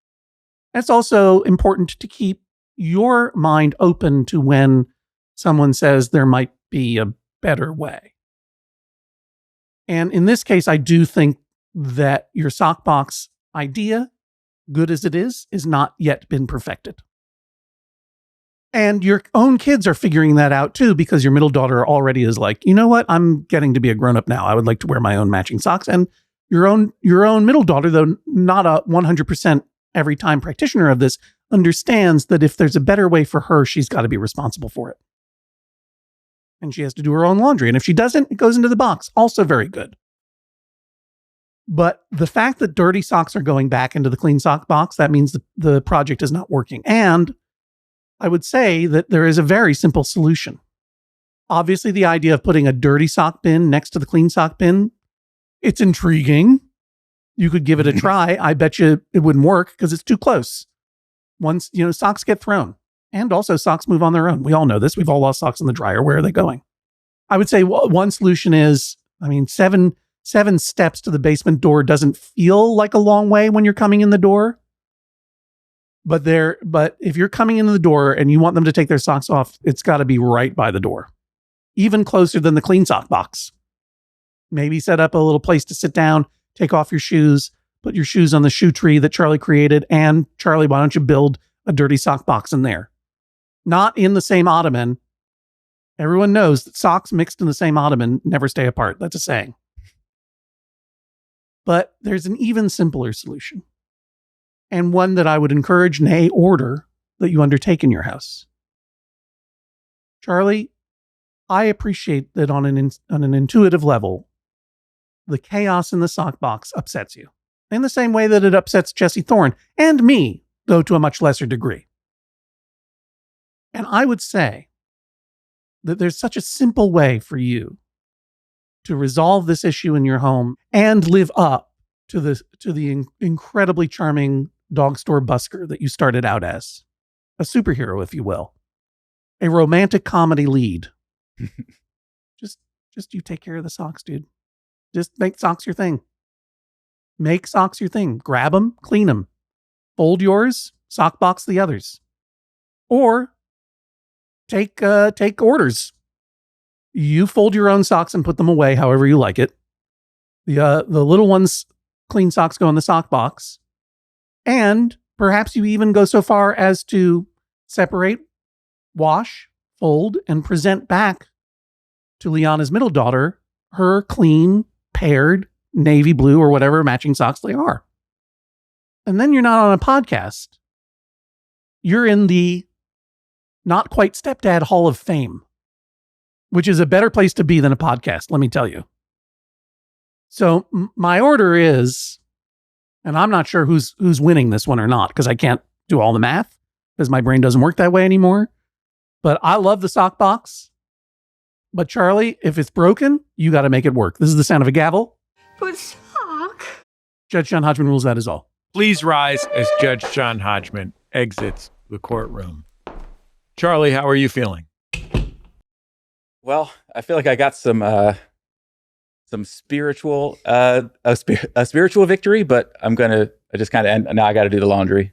It's also important to keep your mind open to when someone says there might be a better way. And in this case, I do think that your sock box idea, good as it is not yet been perfected. And your own kids are figuring that out too, because your middle daughter already is like, you know what? I'm getting to be a grown-up now. I would like to wear my own matching socks. And your own middle daughter, though not a 100% every time practitioner of this, understands that if there's a better way for her, she's got to be responsible for it. And she has to do her own laundry. And if she doesn't, it goes into the box. Also very good. But the fact that dirty socks are going back into the clean sock box, that means the project is not working. And I would say that there is a very simple solution. Obviously, the idea of putting a dirty sock bin next to the clean sock bin, it's intriguing. You could give it a try. I bet you it wouldn't work because it's too close. Once, socks get thrown. And also socks move on their own. We all know this. We've all lost socks in the dryer. Where are they going? I would say one solution is, 7 steps to the basement door doesn't feel like a long way when you're coming in the door. But if you're coming into the door and you want them to take their socks off, it's got to be right by the door, even closer than the clean sock box. Maybe set up a little place to sit down, take off your shoes, put your shoes on the shoe tree that Charlie created. And Charlie, why don't you build a dirty sock box in there? Not in the same ottoman. Everyone knows that socks mixed in the same ottoman never stay apart. That's a saying. But there's an even simpler solution. And one that I would encourage, nay, order, that you undertake in your house. Charlie, I appreciate that on an intuitive level, the chaos in the sock box upsets you. In the same way that it upsets Jesse Thorne, and me, though to a much lesser degree. And I would say that there's such a simple way for you to resolve this issue in your home and live up to the incredibly charming dog store busker that you started out as. A superhero, if you will. A romantic comedy lead. Just you take care of the socks, dude. Just make socks your thing. Make socks your thing. Grab them, clean them. Fold yours, sock box the others. Or take orders. You fold your own socks and put them away however you like it. The little ones, clean socks, go in the sock box. And perhaps you even go so far as to separate, wash, fold, and present back to Liana's middle daughter her clean, paired, navy blue or whatever matching socks they are. And then you're not on a podcast. You're in the not quite stepdad Hall of Fame, which is a better place to be than a podcast, let me tell you. So my order is, and I'm not sure who's winning this one or not, because I can't do all the math, because my brain doesn't work that way anymore. But I love the sock box. But Charlie, if it's broken, you got to make it work. This is the sound of a gavel. But sock. Judge John Hodgman rules, that is all. Please rise as Judge John Hodgman exits the courtroom. Charlie, how are you feeling? Well, I feel like I got some spiritual a spiritual victory, but I'm gonna I just kind of, now I got to do the laundry.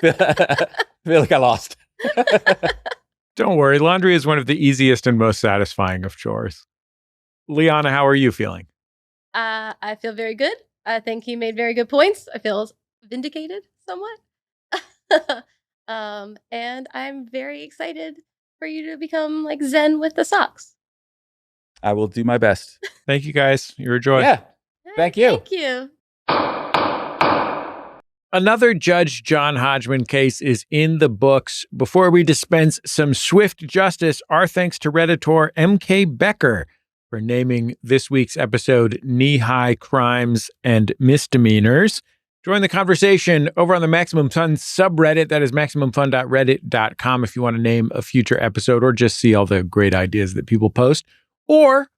I feel like I lost. Don't worry. Laundry is one of the easiest and most satisfying of chores. Liana, how are you feeling? I feel very good. I think he made very good points. I feel vindicated somewhat. And I'm very excited for you to become like Zen with the socks. I will do my best. Thank you, guys. You're a joy. Yeah. Thank you. Thank you. Another Judge John Hodgman case is in the books. Before we dispense some swift justice, our thanks to Redditor M.K. Becker for naming this week's episode Knee-High Crimes and Misdemeanors. Join the conversation over on the Maximum Fun subreddit. That is maximumfun.reddit.com if you want to name a future episode or just see all the great ideas that people post. Or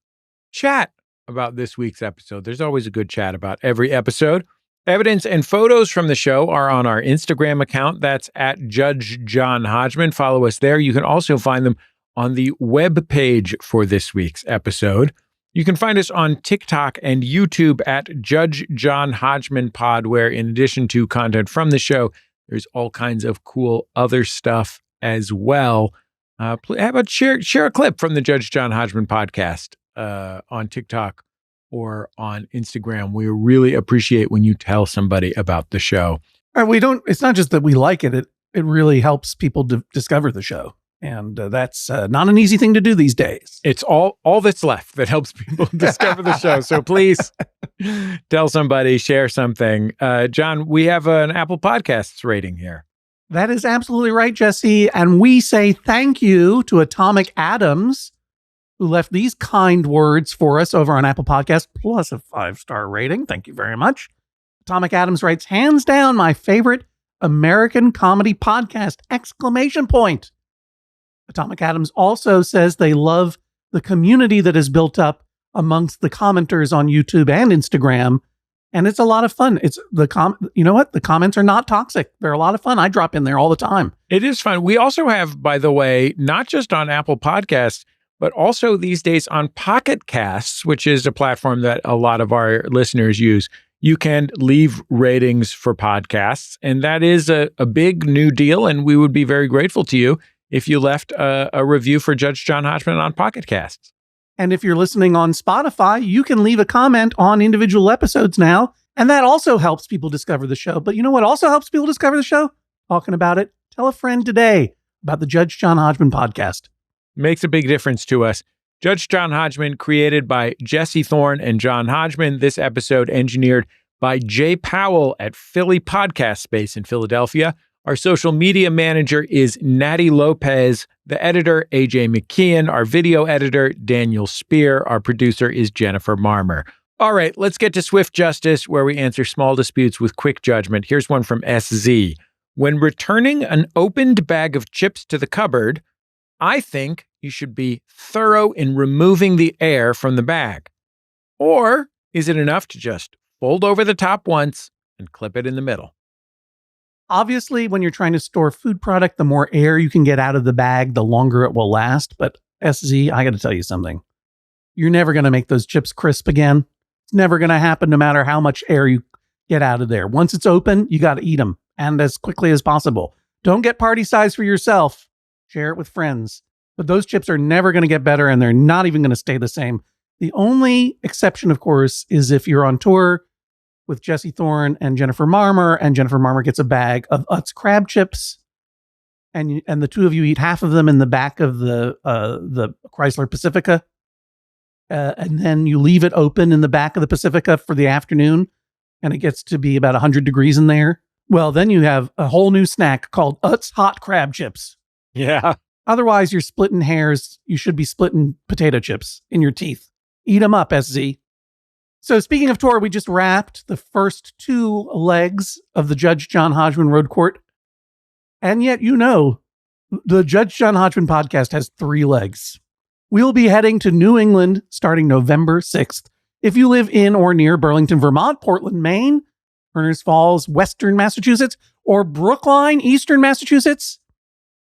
chat about this week's episode. There's always a good chat about every episode. Evidence and photos from the show are on our Instagram account. That's at Judge John Hodgman. Follow us there. You can also find them on the web page for this week's episode. You can find us on TikTok and YouTube at Judge John Hodgman Pod, where in addition to content from the show, there's all kinds of cool other stuff as well. How about share a clip from the Judge John Hodgman podcast on TikTok or on Instagram. We really appreciate when you tell somebody about the show. It's not just that we like it. It really helps people discover the show. And that's not an easy thing to do these days. It's all that's left that helps people discover the show. So please tell somebody, share something. John, we have an Apple Podcasts rating here. That is absolutely right, Jesse. And we say thank you to Atomic Adams, who left these kind words for us over on Apple Podcasts, plus a 5-star rating. Thank you very much. Atomic Adams writes, hands down, my favorite American comedy podcast, ! Atomic Adams also says they love the community that is built up amongst the commenters on YouTube and Instagram. And it's a lot of fun. You know what? The comments are not toxic. They're a lot of fun. I drop in there all the time. It is fun. We also have, by the way, not just on Apple Podcasts, but also these days on Pocket Casts, which is a platform that a lot of our listeners use. You can leave ratings for podcasts, and that is a big new deal, and we would be very grateful to you if you left a review for Judge John Hodgman on Pocket Casts. And if you're listening on Spotify, you can leave a comment on individual episodes now, and that also helps people discover the show. But you know what also helps people discover the show? Talking about it. Tell a friend today about the Judge John Hodgman podcast. Makes a big difference to us. Judge John Hodgman, created by Jesse Thorne and John Hodgman. This episode engineered by Jay Powell at Philly Podcast Space in Philadelphia. Our social media manager is Natty Lopez. The editor, AJ McKeon. Our video editor, Daniel Spear. Our producer is Jennifer Marmer. All right, let's get to swift justice, where we answer small disputes with quick judgment. Here's one from SZ. When returning an opened bag of chips to the cupboard, I think you should be thorough in removing the air from the bag. Or is it enough to just fold over the top once and clip it in the middle? Obviously, when you're trying to store food product, the more air you can get out of the bag, the longer it will last. But SZ, I got to tell you something. You're never going to make those chips crisp again. It's never going to happen no matter how much air you get out of there. Once it's open, you got to eat them, and as quickly as possible. Don't get party size for yourself. Share it with friends. But those chips are never going to get better, and they're not even going to stay the same. The only exception, of course, is if you're on tour with Jesse Thorne and Jennifer Marmer, and Jennifer Marmer gets a bag of Utz crab chips, and the two of you eat half of them in the back of the Chrysler Pacifica, and then you leave it open in the back of the Pacifica for the afternoon, and it gets to be about 100 degrees in there. Well, then you have a whole new snack called Utz hot crab chips. Yeah. Otherwise, you're splitting hairs. You should be splitting potato chips in your teeth. Eat them up, SZ. So speaking of tour, we just wrapped the first 2 legs of the Judge John Hodgman Road Court. And yet, the Judge John Hodgman podcast has 3 legs. We'll be heading to New England starting November 6th. If you live in or near Burlington, Vermont, Portland, Maine, Berners Falls, Western Massachusetts, or Brookline, Eastern Massachusetts,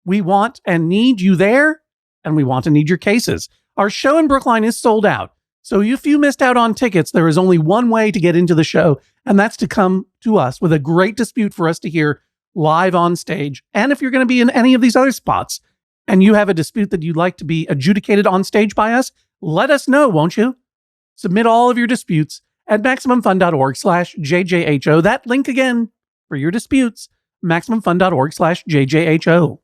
we want and need you there, and we want and need your cases. Our show in Brookline is sold out. So if you missed out on tickets, there is only one way to get into the show, and that's to come to us with a great dispute for us to hear live on stage. And if you're going to be in any of these other spots and you have a dispute that you'd like to be adjudicated on stage by us, let us know, won't you? Submit all of your disputes at MaximumFun.org/JJHO. That link again for your disputes, MaximumFun.org/JJHO.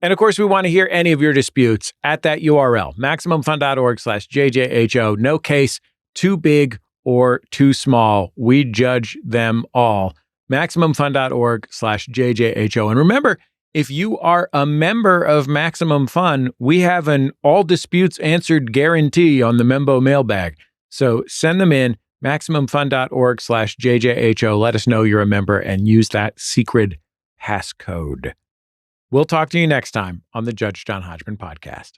And of course, we want to hear any of your disputes at that URL, MaximumFun.org/JJHO. No case too big or too small. We judge them all. MaximumFun.org/JJHO. And remember, if you are a member of Maximum Fun, we have an all disputes answered guarantee on the Membo mailbag. So send them in, MaximumFun.org/JJHO. Let us know you're a member and use that secret passcode. We'll talk to you next time on the Judge John Hodgman podcast.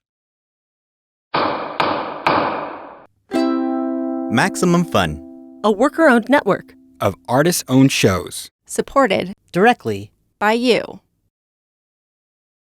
Maximum Fun, a worker-owned network of artist-owned shows. supported directly by you.